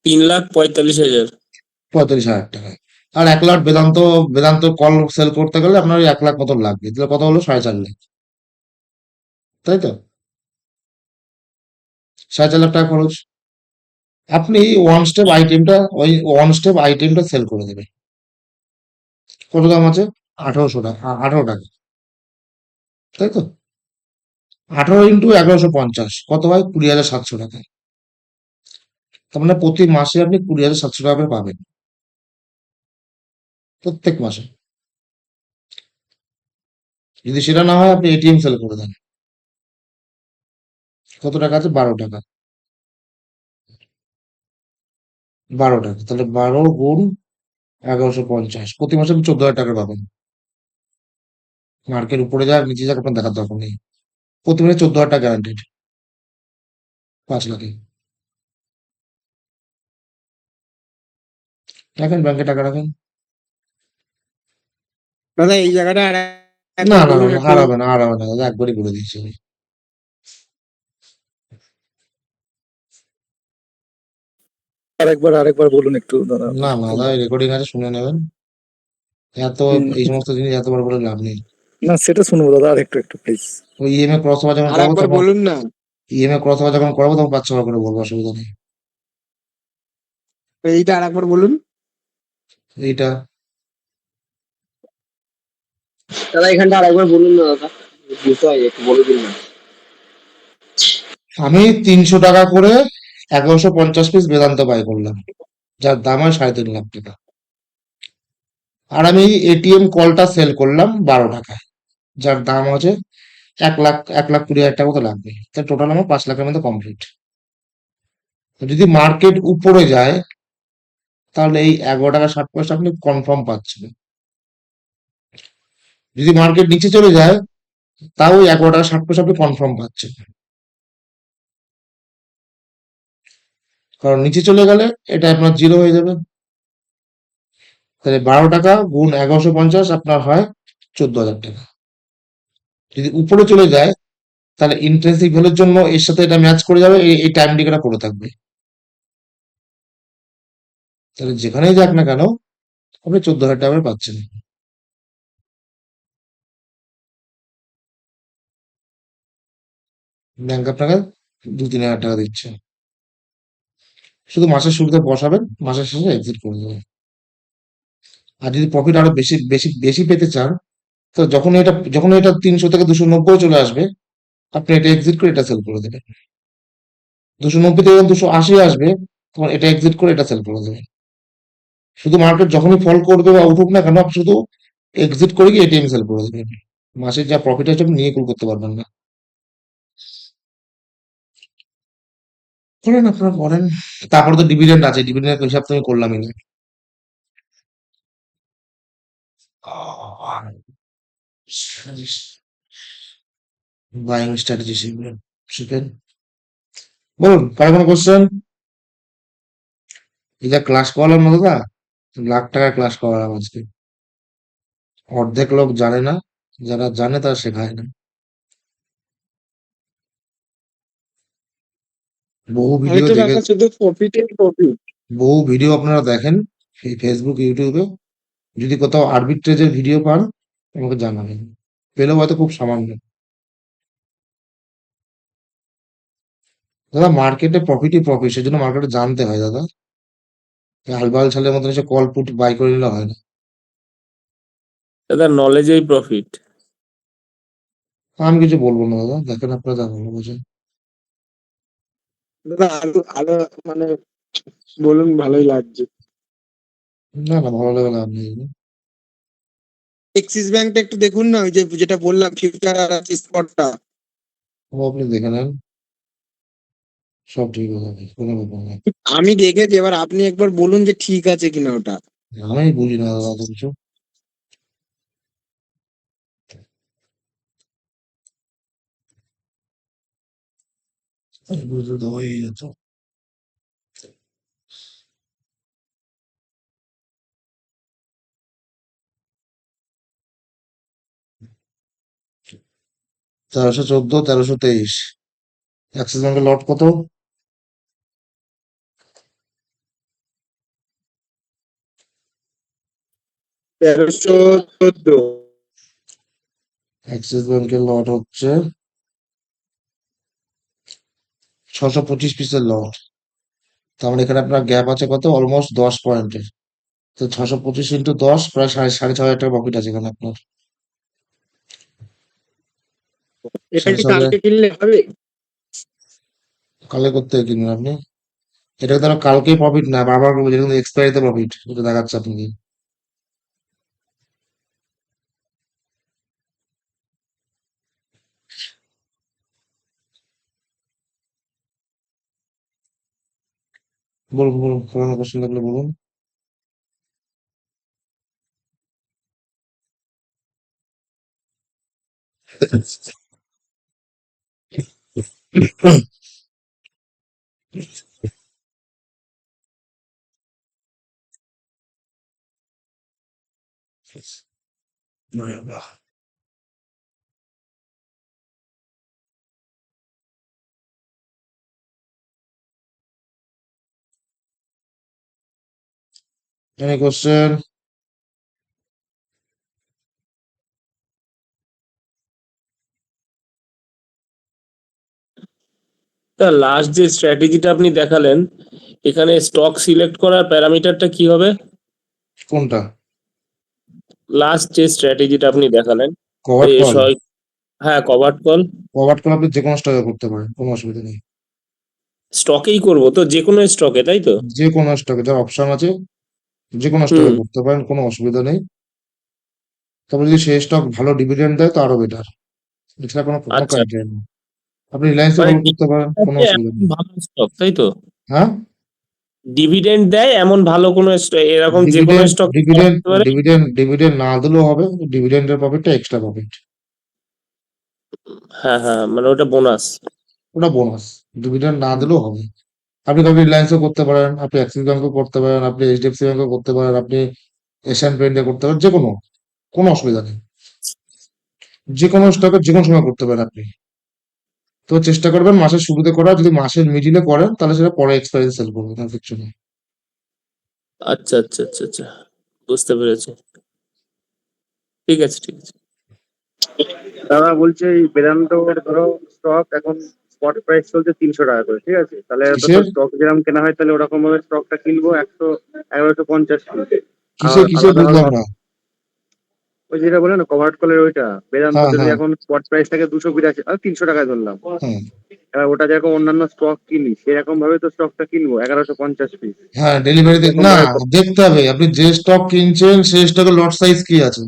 তিন লাখ 45,000। 45,000 টাকা। আর 1 লাখ বেদান্ত, বেদান্ত কল সেল করতে গেলে আপনার ওই 1 লাখ মতন লাগবে, তাহলে কত হলো? 4.5 লাখ, তাই তো? 4.5 লাখ টাকা খরচ। আপনি ওয়ান স্টেপ আইটেমটা সেল করে দেবেন। কত দাম আছে? 1800 টাকা, 18 টাকা, তাই তো? 18 × 1150 কত হয়? 20,700 টাকা। তার মানে প্রতি মাসে আপনি 20,700 টাকা করে পাবেন, প্রত্যেক মাসে। যদি সেটা না হয় আপনি এটিএম সেল করে দেন। কত টাকা আছে? 12 টাকা। 12 টাকা, তাহলে 12 × 1150, প্রতি মাসে আপনি 14,000 টাকা পাবেন। মার্কেট উপরে যাক নিচে যাক আপনার দেখার দরকার নেই, প্রতি মাসে 14,000 টাকা গ্যারান্টেড, 5 লাখে। রাখেন, ব্যাংকে টাকা রাখেন। দাদা এই জায়গাটা আর না একবার না না বলুন না, একটু। আর হবে না, আর হবে না দাদা, একবারই করে দিয়েছি আমি। আরেকবার বলুন একটু দাদা। না না দাদা, রেকর্ডিং আছে, শুনে নেবেন। এত হুম, এই সমস্ত জিনিস এতবার বলে লাভ নেই। না সেটা শুনবো দাদা, আর একটু প্লিজ। ওই ইএমআই ক্রস ওভার যখন আর করাবো একবার তখন, বলুন না। ইএমআই ক্রস ওভার যখন করাবো তখন 5-6 বার করে বলবো, অসুবিধা নেই। এইটা আর একবার বলুন। এইটা দাদা এখানটা আরেকবার বলুন না দাদা, বুঝতে হয় একটু বলে দিন না। আমি 300 টাকা করে 1150 পিস বেদান্ত বাই করলাম, যার দাম হয় 3.5 লাখ টাকা। আর আমি এটিএম কলটা সেল করলাম 12 টাকায়, যার দাম আছে 1 লাখ, 1,20,000 টাকা মতো লাগবে। তাই টোটাল আমার 5 লাখের মধ্যে কমপ্লিট। যদি মার্কেট উপরে যায় তাহলে এই 11 টাকা 60 পয়সা আপনি কনফার্ম পাচ্ছেন। যদি মার্কেট নিচে চলে যায় তাও ওই 11 টাকা 60 পয়সা আপনি কনফার্ম পাচ্ছেন। কারণ নিচে চলে গেলে এটা আপনার জিরো হয়ে যাবে। তাহলে 12 টাকা গুণ 1150 আপনার হয় 14,000 টাকা। যদি উপরে চলে যায় তাহলে ইন্ট্রেন্সিক ভ্যালুর জন্য এর সাথে এটা ম্যাচ করে যাবে, এই টাইম ডিকেটা পড়ে থাকবে। তাহলে যেখানেই যাক না কেন আপনি 14,000 টাকা করে পাচ্ছেন। ব্যাংক আপনাকে 2-3 হাজার টাকা দিচ্ছে। শুধু মাসের শুরুতে বসাবেন, মাসের শেষে এক্সিট করে দেবেন। আর যদি প্রফিট আরো বেশি বেশি বেশি পেতে চান, তো যখন এটা 300 থেকে 290 চলে আসবে, আপনি এটা এক্সিট করে এটা সেল করে দেবেন। 290 থেকে যখন 280 আসবে, তখন এটা এক্সিট করে এটা সেল করে দেবেন। শুধু মার্কেট যখনই ফল করবে বা উঠুক না কেন, আপনি শুধু এক্সিট করে গিয়ে এটিএম সেল করে দেবেন। মাসের যা প্রফিট আছে আপনি নিয়ে কুল করতে পারবেন না। করেন, আপনারা করেন। তারপরে তো ডিভিডেন্ড আছে, ডিভিডেন্ডের হিসাব তো আমি করলামই না। বাইং স্ট্র্যাটেজি শিখবেন, শিখেন। বলুন, কার কোনো কোশ্চেন? এই যা ক্লাস করালাম না দাদা, লাখ টাকার ক্লাস করালাম আজকে। অর্ধেক লোক জানে না, যারা জানে তারা শেখায় না। বহু আমি ভিডিও তো দেখে, দেখা শুধু প্রফিটের প্রফিট। বহু ভিডিও আপনারা দেখেন এই ফেসবুক ইউটিউবে। যদি কোথাও আরবিট্রেজের ভিডিও পান আমাকে জানাবেন, পেলেও হয়তো খুব সামান্য। দাদা মার্কেটে প্রফিটই প্রফিট, সেজন্য মার্কেটে জানতে হয় দাদা। আলবাল ছালের মতন এসে কল পুট বাই করে নিলে হয় না। দাদা নলেজেই প্রফিট। আমি কিছু বলবো না দাদা, দেখেন আপনারা যা ভালো বোঝেন। দাদা আরো আরো মানে বলুন, ভালোই লাগছে। না না, ভালো লাগে লাভ নেই। এক্সিস ব্যাংকটা একটু দেখুন না, ওই যে যেটা বললাম ফিউচার আর স্পটটা। ও আপনি দেখে নেন, সব ঠিক হয়ে যাবে, কোনো ব্যাপার নেই। আমি দেখেছি, এবার আপনি একবার বলুন যে ঠিক আছে কিনা ওটা। আমি বুঝি না দাদা অত কিছু। বুঝতে তো হয়েই যেত। 1314, 1323। অ্যাক্সিস ব্যাংকের লট কত? 1314। অ্যাক্সিস ব্যাংকের লট হচ্ছে 625 পিসের লট। তার মানে এখানে আপনার গ্যাপ আছে কত, অলমোস্ট 10 পয়েন্টের। তো 625 × 10 প্রায় সাড়ে 6,500 টাকা প্রফিট আছে এখানে আপনার। এটা সাড়ে কি ছ হাজার কালকে কিনলে হবে? কালে করতে কিনবেন আপনি? এটা ধরো কালকেই প্রফিট না, বারবার করবো, যেটা কিন্তু এক্সপায়ারিতে প্রফিট, যেটা দেখাচ্ছে আপনাকে। বলুন বলুন, কোনো কোশ্চেন থাকলে বলুন। Any question? তা লাস্ট যে স্ট্র্যাটেজিটা আপনি দেখালেন, এখানে স্টক সিলেক্ট করার প্যারামিটারটা কি হবে? কোনটা? লাস্ট যে স্ট্র্যাটেজিটা আপনি দেখালেন, কভার্ট এই কল? হ্যাঁ, কভার্ট কল কভার্ট কল আপনি যে কোনো স্টকে করতে পারেন, কোনো অসুবিধা নেই। স্টকেই করব তো, যে কোনো স্টকে, তাই তো? যে কোনো স্টকে যার অপশন আছে, যে কোনো স্টকে হুম। করতে পারেন, কোনো অসুবিধা নেই। তবে যদি সেই স্টক ভালো ডিভিডেন্ড দেয় তো আরো বেটার। এছাড়া কোনো কোনো আচ্ছা, ক্রাইটেরিয়া নেই। আপনি রিলায়েন্সে মানে কল করতে পারেন, কোনো অসুবিধা এমন নেই। ভালো স্টক, তাই তো? হ্যাঁ, ডিভিডেন্ড দেয় এমন ভালো কোনো এরকম যে কোনো ডিভিডেন্ড স্টক ডিভিডেন্ড করতে পারে? ডিভিডেন্ড ডিভিডেন্ড না দিলেও হবে, ডিভিডেন্ডের প্রফিটটা এক্সট্রা প্রফিট। হ্যাঁ হ্যাঁ, মানে ওটা বোনাস। ওটা বোনাস। ডিভিডেন্ড না দিলেও হবে। আপনি তবে রিলায়েন্সও করতে পারেন, আপনি অ্যাক্সিস ব্যাংকও করতে পারেন, আপনি এইচডিএফসি ব্যাংকও করতে পারেন, আপনি এশিয়ান পেইন্টে করতে পারেন, যে কোনো, কোনো অসুবিধা নেই। যে কোনো স্টকে যে কোনো সময় করতে পারেন আপনি। তো চেষ্টা করবেন মাসের শুরুতে করা, যদি মাসের মিডিলে করেন তাহলে সেটা পরে এক্সপায়ারি সেল করবেন, তার কিছু নেই। আচ্ছা আচ্ছা আচ্ছা আচ্ছা, বুঝতে পেরেছি। ঠিক আছে ঠিক আছে। দাদা বলছে এই বেদান্তর ধরো স্টক এখন স্পট প্রাইস চলছে 300 টাকা করে, ঠিক আছে? তাহলে তো কিসের স্টক যেরকম কেনা হয় তাহলে ওরকম ভাবে স্টকটা কিনবো 1150 কিসের আর কিসের আলাদা ভাবে বুঝলাম না। ওই যেটা বলে না কভার্ট কলের ওইটা, বেদান্ত হ্যাঁ যদি হ্যাঁ এখন স্পট প্রাইস থাকে 282 আর 300 টাকায় ধরলাম, হ্যাঁ এবার ওটা যেরকম অন্যান্য স্টক কিনি সেরকম ভাবে তো স্টকটা কিনবো 1150 পিস, হ্যাঁ, ডেলিভারি এরকম না, ভাবে দেখতে হবে আপনি যে স্টক কিনছেন সেই স্টকের লট সাইজ কি আছে।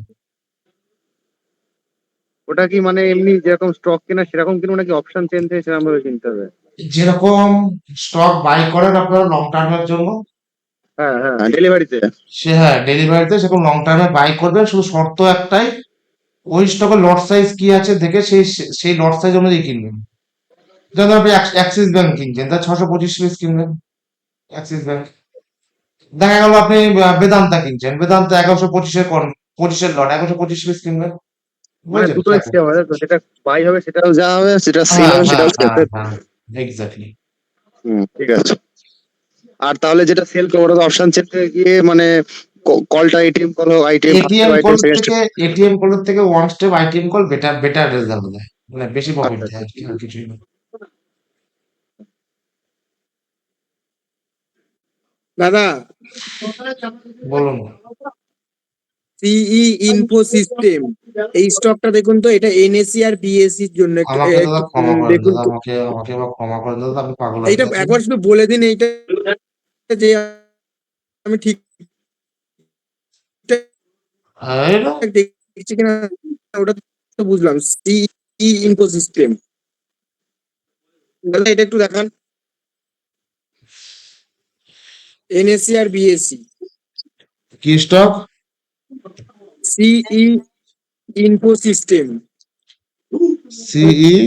ওটা কি মানে এমনি যেরকম স্টক কেনা সেরকম কিনবো নাকি অপশন চেঞ্জ থেকে সেরকম ভাবে কিনতে হবে? যেরকম স্টক বাই করেন আপনারা লং টার্মের জন্য, হ্যাঁ হ্যাঁ, ডেলিভারিতে। সে হ্যাঁ ডেলিভারিতে সেরকম লং টার্মে বাই করবেন, শুধু শর্ত একটাই, ওই স্টকের লট সাইজ কি আছে দেখে সেই সেই লট সাইজ অনুযায়ী কিনবেন। যেমন আপনি অ্যাক্সিস ব্যাংক কিনছেন, তা 625 পিস কিনবেন অ্যাক্সিস ব্যাংক। দেখা গেল আপনি বেদান্তা কিনছেন, বেদান্তা 1125-এর লট 1125 পিস কিনবেন। মানে বুঝলেন দুটো ব্যাপার? এক্সট্রা হবে, তো যেটা বাই হবে সেটাও যা হবে, সেটা সেল হ্যাঁ হবে হ্যাঁ সেটাও সেল। হ্যাঁ হ্যাঁ, এক্স্যাক্টলি। ঠিক আছে। আর তাহলে যেটা সেল করবো ওটা অপশন চেক থেকে গিয়ে মানে কলটা এটিএম কল হোক, ITM first ATM step, call ITM second step. থেকে এটিএম কলের থেকে one step ITM call better better result দেয়, মানে বেশি প্রফিট আচ্ছা দেয় আচ্ছা। আর কি, আর কিছুই না। দাদা, বলুন। সিই ইনফো সিস্টেম, এই স্টকটা দেখুন তো, এটা এনএসসি আর বিএসসি এর জন্য একটু আমাকে দাদা একটু ক্ষমা করেন দেখুন দাদা, তো। আমাকে আমাকে এবার ক্ষমা করেন দাদা, আপনি পাগল হয়ে এইটা গেছেন। একবার শুধু বলে দিন, এইটা যে আমি ঠিক এটা দেখছি কিনা, ওটা তো বুঝলাম। সিই ইনফো সিস্টেম, দাদা এটা একটু দেখান, এনএসসি আর বিএসসি। কি স্টক? সিই ইনফো সিস্টেম, সিই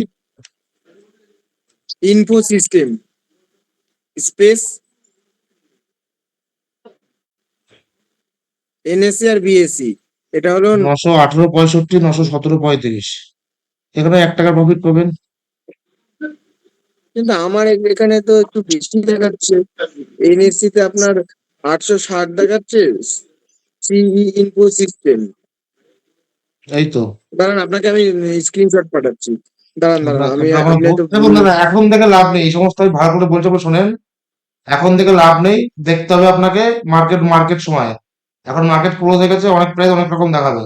ইনফো সিস্টেম স্পেস এনএসসি আর বিএসসি। এটা হলো 918, 65, 917, 35, এখানে 1 টাকা প্রফিট পাবেন। কিন্তু আমার এখানে তো একটু বেশি দেখাচ্ছে, এনএসসি তে আপনার 860 দেখাচ্ছে, সিই ইনফো সিস্টেম। এই তো দাঁড়ান আপনাকে আমি স্ক্রিনশট পাঠাচ্ছি, দাঁড়ান দাঁড়ান, আমি আপনার আপনি একটু দেখুন দাদা, এখন থেকে লাভ নেই এই সমস্ত, আমি ভালো করে বলতে হবে শোনেন। এখন থেকে লাভ নেই, দেখতে হবে আপনাকে মার্কেট মার্কেট সময়। এখন মার্কেট ক্লোজ হয়ে গেছে, অনেক প্রাইস অনেক রকম দেখাবে।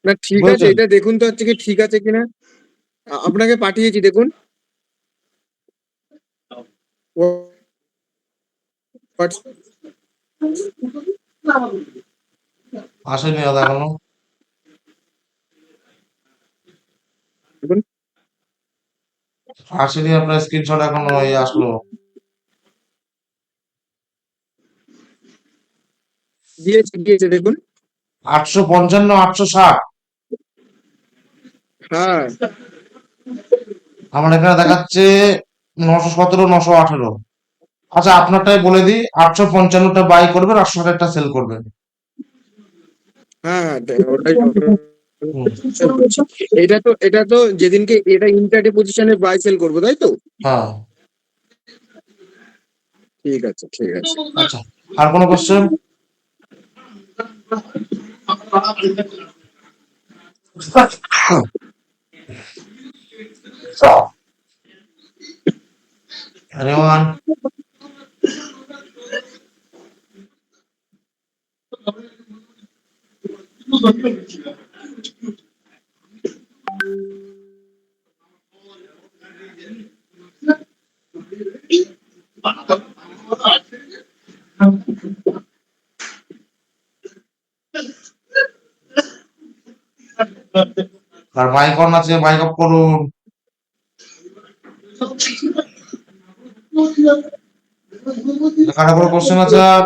না ঠিক আছে, বুঝলেন? এটা দেখুন তো হচ্ছে কি ঠিক আছে কিনা, আপনাকে পাঠিয়েছি দেখুন। আসেনি দাদা এখনো, দেখুন, আসেনি আপনার স্ক্রিনশট এখনো, এই আসলো। দিয়েছে দিয়েছে দেখুন। 855, 860 হ্যাঁ আমার এখানে দেখাচ্ছে, 917, 918। আচ্ছা আপনারটাই বলে দিই, 855টা বাই করবেন, 860টা সেল করবেন। হ্যাঁ হ্যাঁ, ওটাই হুম, বলছি। এটা তো যেদিনকে এটা ইন্টারডে পজিশনে বাই সেল করবো, তাই তো? হ্যাঁ ঠিক আছে, ঠিক আছে। আচ্ছা, আর কোনো কোশ্চেন? এনিওয়ান? আর মাইক অন আছে, মাইক অফ করুন। কারো কোনো কোশ্চেন আছে আর?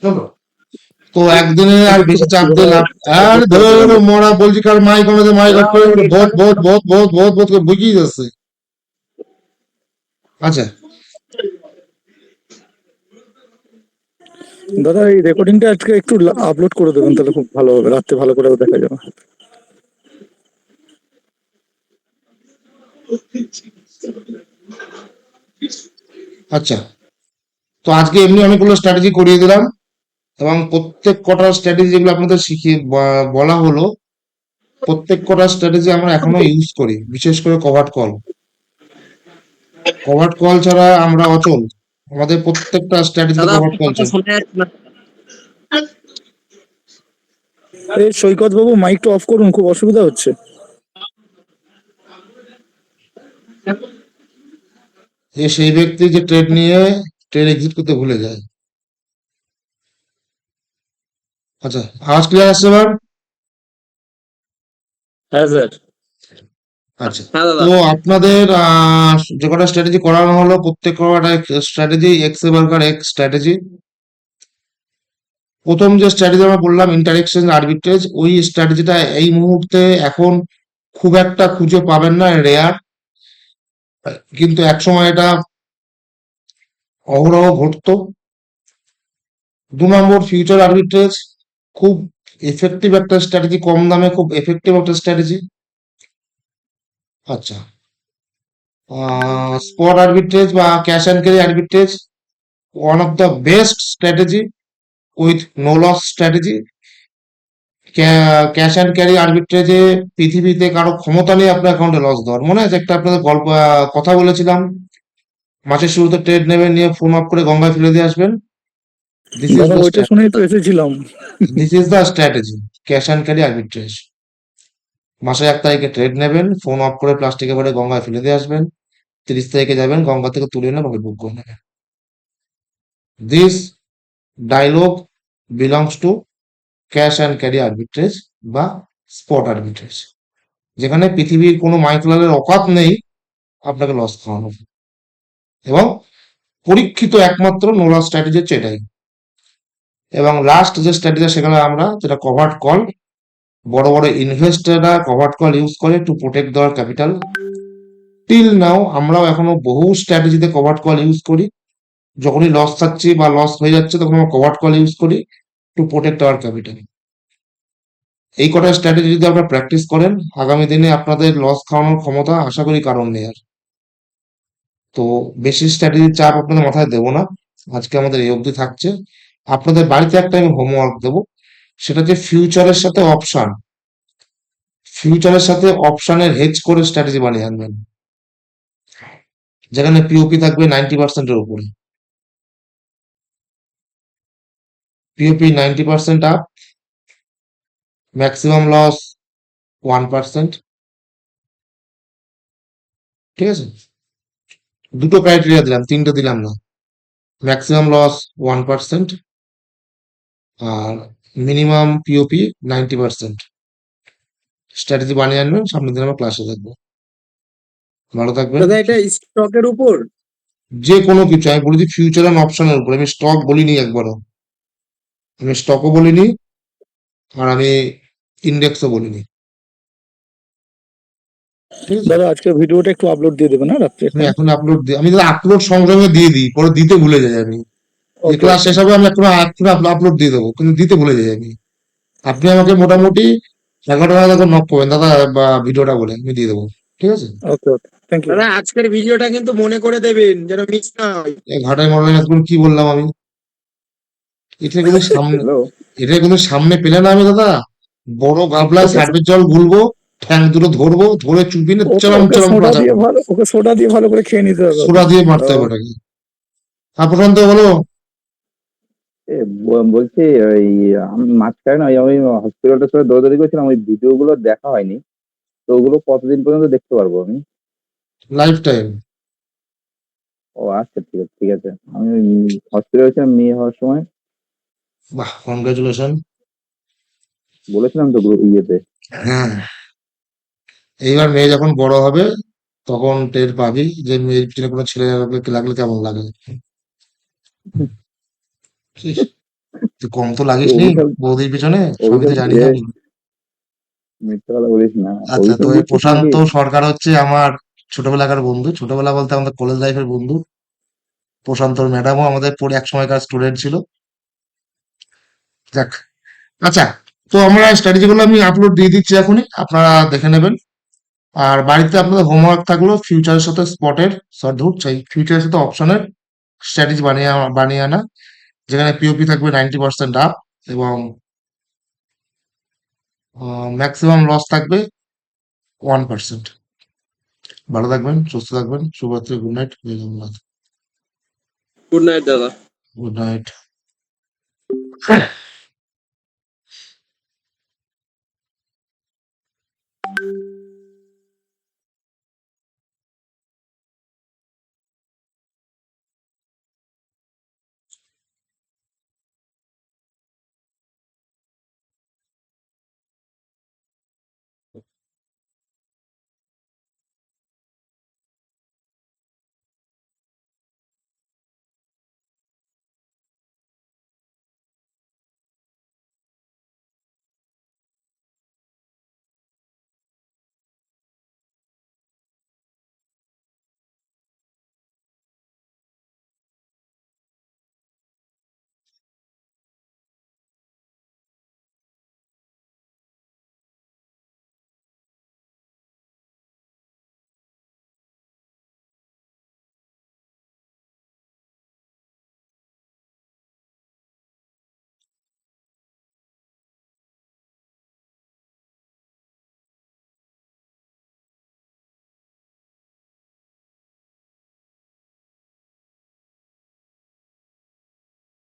চলো, তো একদিনে আর বেশি চাপ দিলাম। আর ধরো মরা বলছি, কার মাইক অন আছে, মাইক অফ করে বহুত বহুত বহুত বহুত বহুত বহুত করে বুঝিয়ে যাচ্ছে। আচ্ছা, দাদা এই রেকর্ডিংটা আজকে একটু আপলোড করে দেবেন, তাহলে খুব ভালো হবে, রাত্রে ভালো করে দেখা যাবে। আচ্ছা, তো আজকে এমনি অনেকগুলো স্ট্র্যাটেজি করিয়ে দিলাম, এবং প্রত্যেক কটা স্ট্র্যাটেজি যেগুলো আপনাদের শিখিয়ে বলা হলো, প্রত্যেক কটা স্ট্র্যাটেজি আমরা এখনো ইউজ করি, বিশেষ করে কভার্ট কল। কভার্ট কল ছাড়া আমরা অচল। আমাদের প্রত্যেকটা স্ট্র্যাটেজিতে দাদা কভার্ট আপনার কল কথা চাই। শোনা যাচ্ছে না। এই সৈকত বাবু মাইকটা অফ করুন, খুব অসুবিধা হচ্ছে। যে সেই ব্যক্তি যে ট্রেড নিয়ে ট্রেড এক্সিট করতে ভুলে যায়। আচ্ছা, আওয়াজ ক্লিয়ার আসছে এবার? হ্যাঁ স্যার। আচ্ছা, হ্যাঁ দাদা। তো আপনাদের যে কটা স্ট্র্যাটেজি করানো হলো, প্রত্যেক কটা strategy x burger x strategy. প্রথম যে স্ট্র্যাটেজি আমরা বললাম ইন্টারেকশন আরবিট্রেজ, ওই স্ট্র্যাটেজিটা এই মুহূর্তে এখন খুব একটা খুঁজে পাবেন না, রেয়ার, কিন্তু একসময় এটা অহরহ ঘটতো। 2 নম্বর ফিউচার আরবিট্রেজ, খুব এফেক্টিভ একটা স্ট্র্যাটেজি, কম দামে খুব এফেক্টিভ একটা স্ট্র্যাটেজি। আচ্ছা, স্পট আরবিট্রেজ বা cash and carry arbitrage, one of the best strategy with no loss strategy. Cash and carry আরবিট্রেজে পৃথিবীতে কারো ক্ষমতা নেই আপনার অ্যাকাউন্টে লস দেওয়ার। মনে আছে একটা আপনাদের গল্প, কথা বলেছিলাম, মাসের শুরুতে ট্রেড নেবেন, নিয়ে ফোন অফ করে গঙ্গায় ফেলে দিয়ে আসবেন। দিস ইজ দাদা দ্য ওইটা শুনেই তো এসেছিলাম। This is the strategy, cash and carry arbitrage. মাসে 1 তারিখে ট্রেড নেবেন, ফোন অফ করে প্লাস্টিকে ভরে গঙ্গায় ফেলে দিয়ে আসবেন, 30 তারিখে যাবেন, গঙ্গা থেকে তুলে এনে পকেট বুক করে নেবেন। This dialogue belongs to cash and carry arbitrage বা স্পট আরবিট্রেজ, যেখানে পৃথিবীর কোনো মাইক্রোলারের অকাত নেই আপনাকে লস খাওয়ানো, এবং পরীক্ষিত একমাত্র নোলা স্ট্র্যাটেজি হচ্ছে এটাই। এবং লাস্ট যে স্ট্র্যাটেজি সেখানে আমরা যেটা কভার্ট কল, বড় বড় ইনভেস্টররা কভার্ট কল ইউজ করে টু প্রোটেক্ট দেওয়ার ক্যাপিটাল। টিল নাও আমরাও এখনো বহু স্ট্র্যাটেজিতে কভার্ট কল ইউজ করি। যখনই লস খাচ্ছি বা লস হয়ে যাচ্ছে তখন আমরা কভার্ট কল ইউজ করি টু প্রোটেক্ট আওয়ার ক্যাপিটাল। এই কটা স্ট্র্যাটেজি যদি আপনারা প্র্যাকটিস করেন, আগামী দিনে আপনাদের লস খাওয়ানোর ক্ষমতা আশা করি কারণ নেই আর। তো বেশি স্ট্র্যাটেজির চাপ আপনাদের মাথায় দেবো না, আজকে আমাদের এই অবধি থাকছে। আপনাদের বাড়িতে একটা আমি হোমওয়ার্ক দেবো, সেটা যে ফিউচারের সাথে অপশনের হেজ করে স্ট্র্যাটেজি বানিয়ে আনবেন, যেখানে পিওপি থাকবে 90%-এর উপরে। POP 90% up, maximum loss 1%। ঠিক আছে, দুটো ক্রাইটেরিয়া দিলাম, তিনটে দিলাম না। ম্যাক্সিমাম লস 1% আর মিনিমাম পিওপি 90%। স্ট্র্যাটেজি বানিয়ে আনবেন, সামনের দিন আমরা ক্লাসে থাকবো। ভালো থাকবেন। দাদা এটা স্টকের উপর? যে কোনো কিছু, আমি বলেছি ফিউচার অ্যান্ড অপশনের উপর, আমি স্টক বলিনি একবারও, আমি স্টকও বলিনি, আর আমি ইন্ডেক্সও বলিনি। ঠিক আছে, দাদা আজকে ভিডিওটা একটু আপলোড দিয়ে দেবেন না রাত্রে আমি এখন? এখন আপলোড দিই, আমি আপলোড সঙ্গে সঙ্গে দিয়ে দিই, পরে দিতে ভুলে যাই আমি। যে ওকে ক্লাস ওকে। শেষ হবে আমি এখন আপলোড দিয়ে দেবো, কিন্তু দিতে ভুলে যাই আমি। আপনি আমাকে মোটামুটি 11টা নাগাদ নক করবেন, দাদা বা ভিডিওটা বলে আমি দিয়ে দেবো। ঠিক আছে? ওকে ওকে, থ্যাংক ইউ। দাদা আজকের ভিডিওটা কিন্তু মনে করে দেবেন যেন মিস না হয়। এই ঘাটায় মডেল এখন কি বললাম আমি? এটা কিন্তু সামনে, হ্যালো। এটা কিন্তু সামনে পেলে না আমি দাদা, বড় গাবলায় ওকে সার্ফের জল গুলবো, ঠ্যাং দুটো ধরবো, ধরে চুপিনে ওকে চরম ওকে চরম সোডা দিয়ে বাজাবো। ভালো, ওকে সোডা দিয়ে ভালো করে খেয়ে নিতে হবে ওকে। সোডা দিয়ে মারতে হবে ওটাকে। হ্যাঁ প্রশান্ত বলো। বলছি ওই আমি মাঝখানে না ওই আমি হসপিটালটার সাথে দৌড়াদৌড়ি করছিলাম, ওই ভিডিওগুলো দেখা হয়নি। তো ওগুলো কতদিন পর্যন্ত দেখতে পারবো আমি? Life time. ও আচ্ছা, ঠিক আছে ঠিক আছে। আমি ওই হসপিটালে ছিলাম মেয়ে হওয়ার সময়, বাহ, কনগ্রাচুলেশন। বলেছিলাম তো ইয়েতে। হ্যাঁ, এইবার মেয়ে যখন বড় হবে তখন টের পাবি যে মেয়ের পিছনে কোনো ছেলে লাগলে কেমন লাগে। ইস, তুই কম তো লাগিস নি অভিশাপ বৌদির পিছনে, সবই তো অভিশাপ জানি এ আমি। মিথ্যা কথা বলিস না, আচ্ছা, তো অভিশাপ এই দিচ্ছিস নাকি? প্রশান্ত সরকার হচ্ছে আমার ছোটবেলাকার বন্ধু, ছোটবেলা বলতে আমাদের কলেজ লাইফের বন্ধু। প্রশান্তর ম্যাডামও আমাদের পড়ে এক সময়কার স্টুডেন্ট ছিল। যাক, আচ্ছা, তো আমরা স্ট্র্যাটেজি গুলো আমি আপলোড দিয়ে দিচ্ছি এখনই, আপনারা দেখে নেবেন। আর বাড়িতে আপনাদের হোমওয়ার্ক থাকলো ফিউচারের সাথে স্পটের, ধূর চাই, ফিউচারের সাথে অপশনের স্ট্র্যাটেজি বানিয়ে আনা, যেখানে পিওপি থাকবে 90% আপ, এবং ম্যাক্সিমাম লস থাকবে 1%। ভালো থাকবেন, সুস্থ থাকবেন, শুভরাত্রি, গুড নাইট, জয় জগন্নাথ। গুড নাইট দাদা। Good night.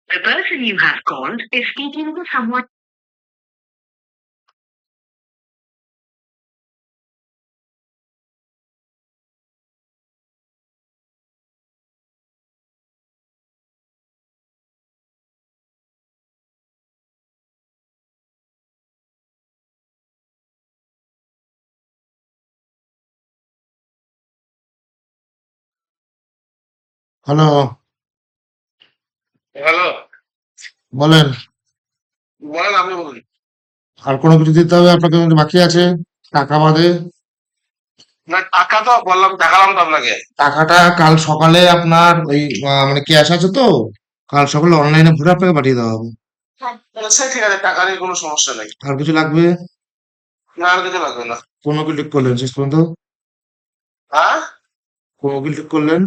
The person you have called is speaking to someone. Hello, hello, বলেন। বলেন, আপনি বলুন। আর কোনো কিছু দিতে হবে আপনাকে বাকি আছে টাকা বাদে? না, টাকা তো বললাম, দেখালাম তো আপনাকে। টাকাটা কাল সকালে আপনার ওই মানে ক্যাশ আছে তো, কাল সকালে অনলাইনে ভরে আপনাকে পাঠিয়ে দেওয়া হবে। আচ্ছা ঠিক আছে, টাকা নিয়ে কোনো সমস্যা নেই। আর কিছু লাগবে? না, আর কিছু লাগবে না। কোন উকিল ঠিক করলেন শেষ পর্যন্ত? হ্যাঁ? কোন উকিল ঠিক করলেন?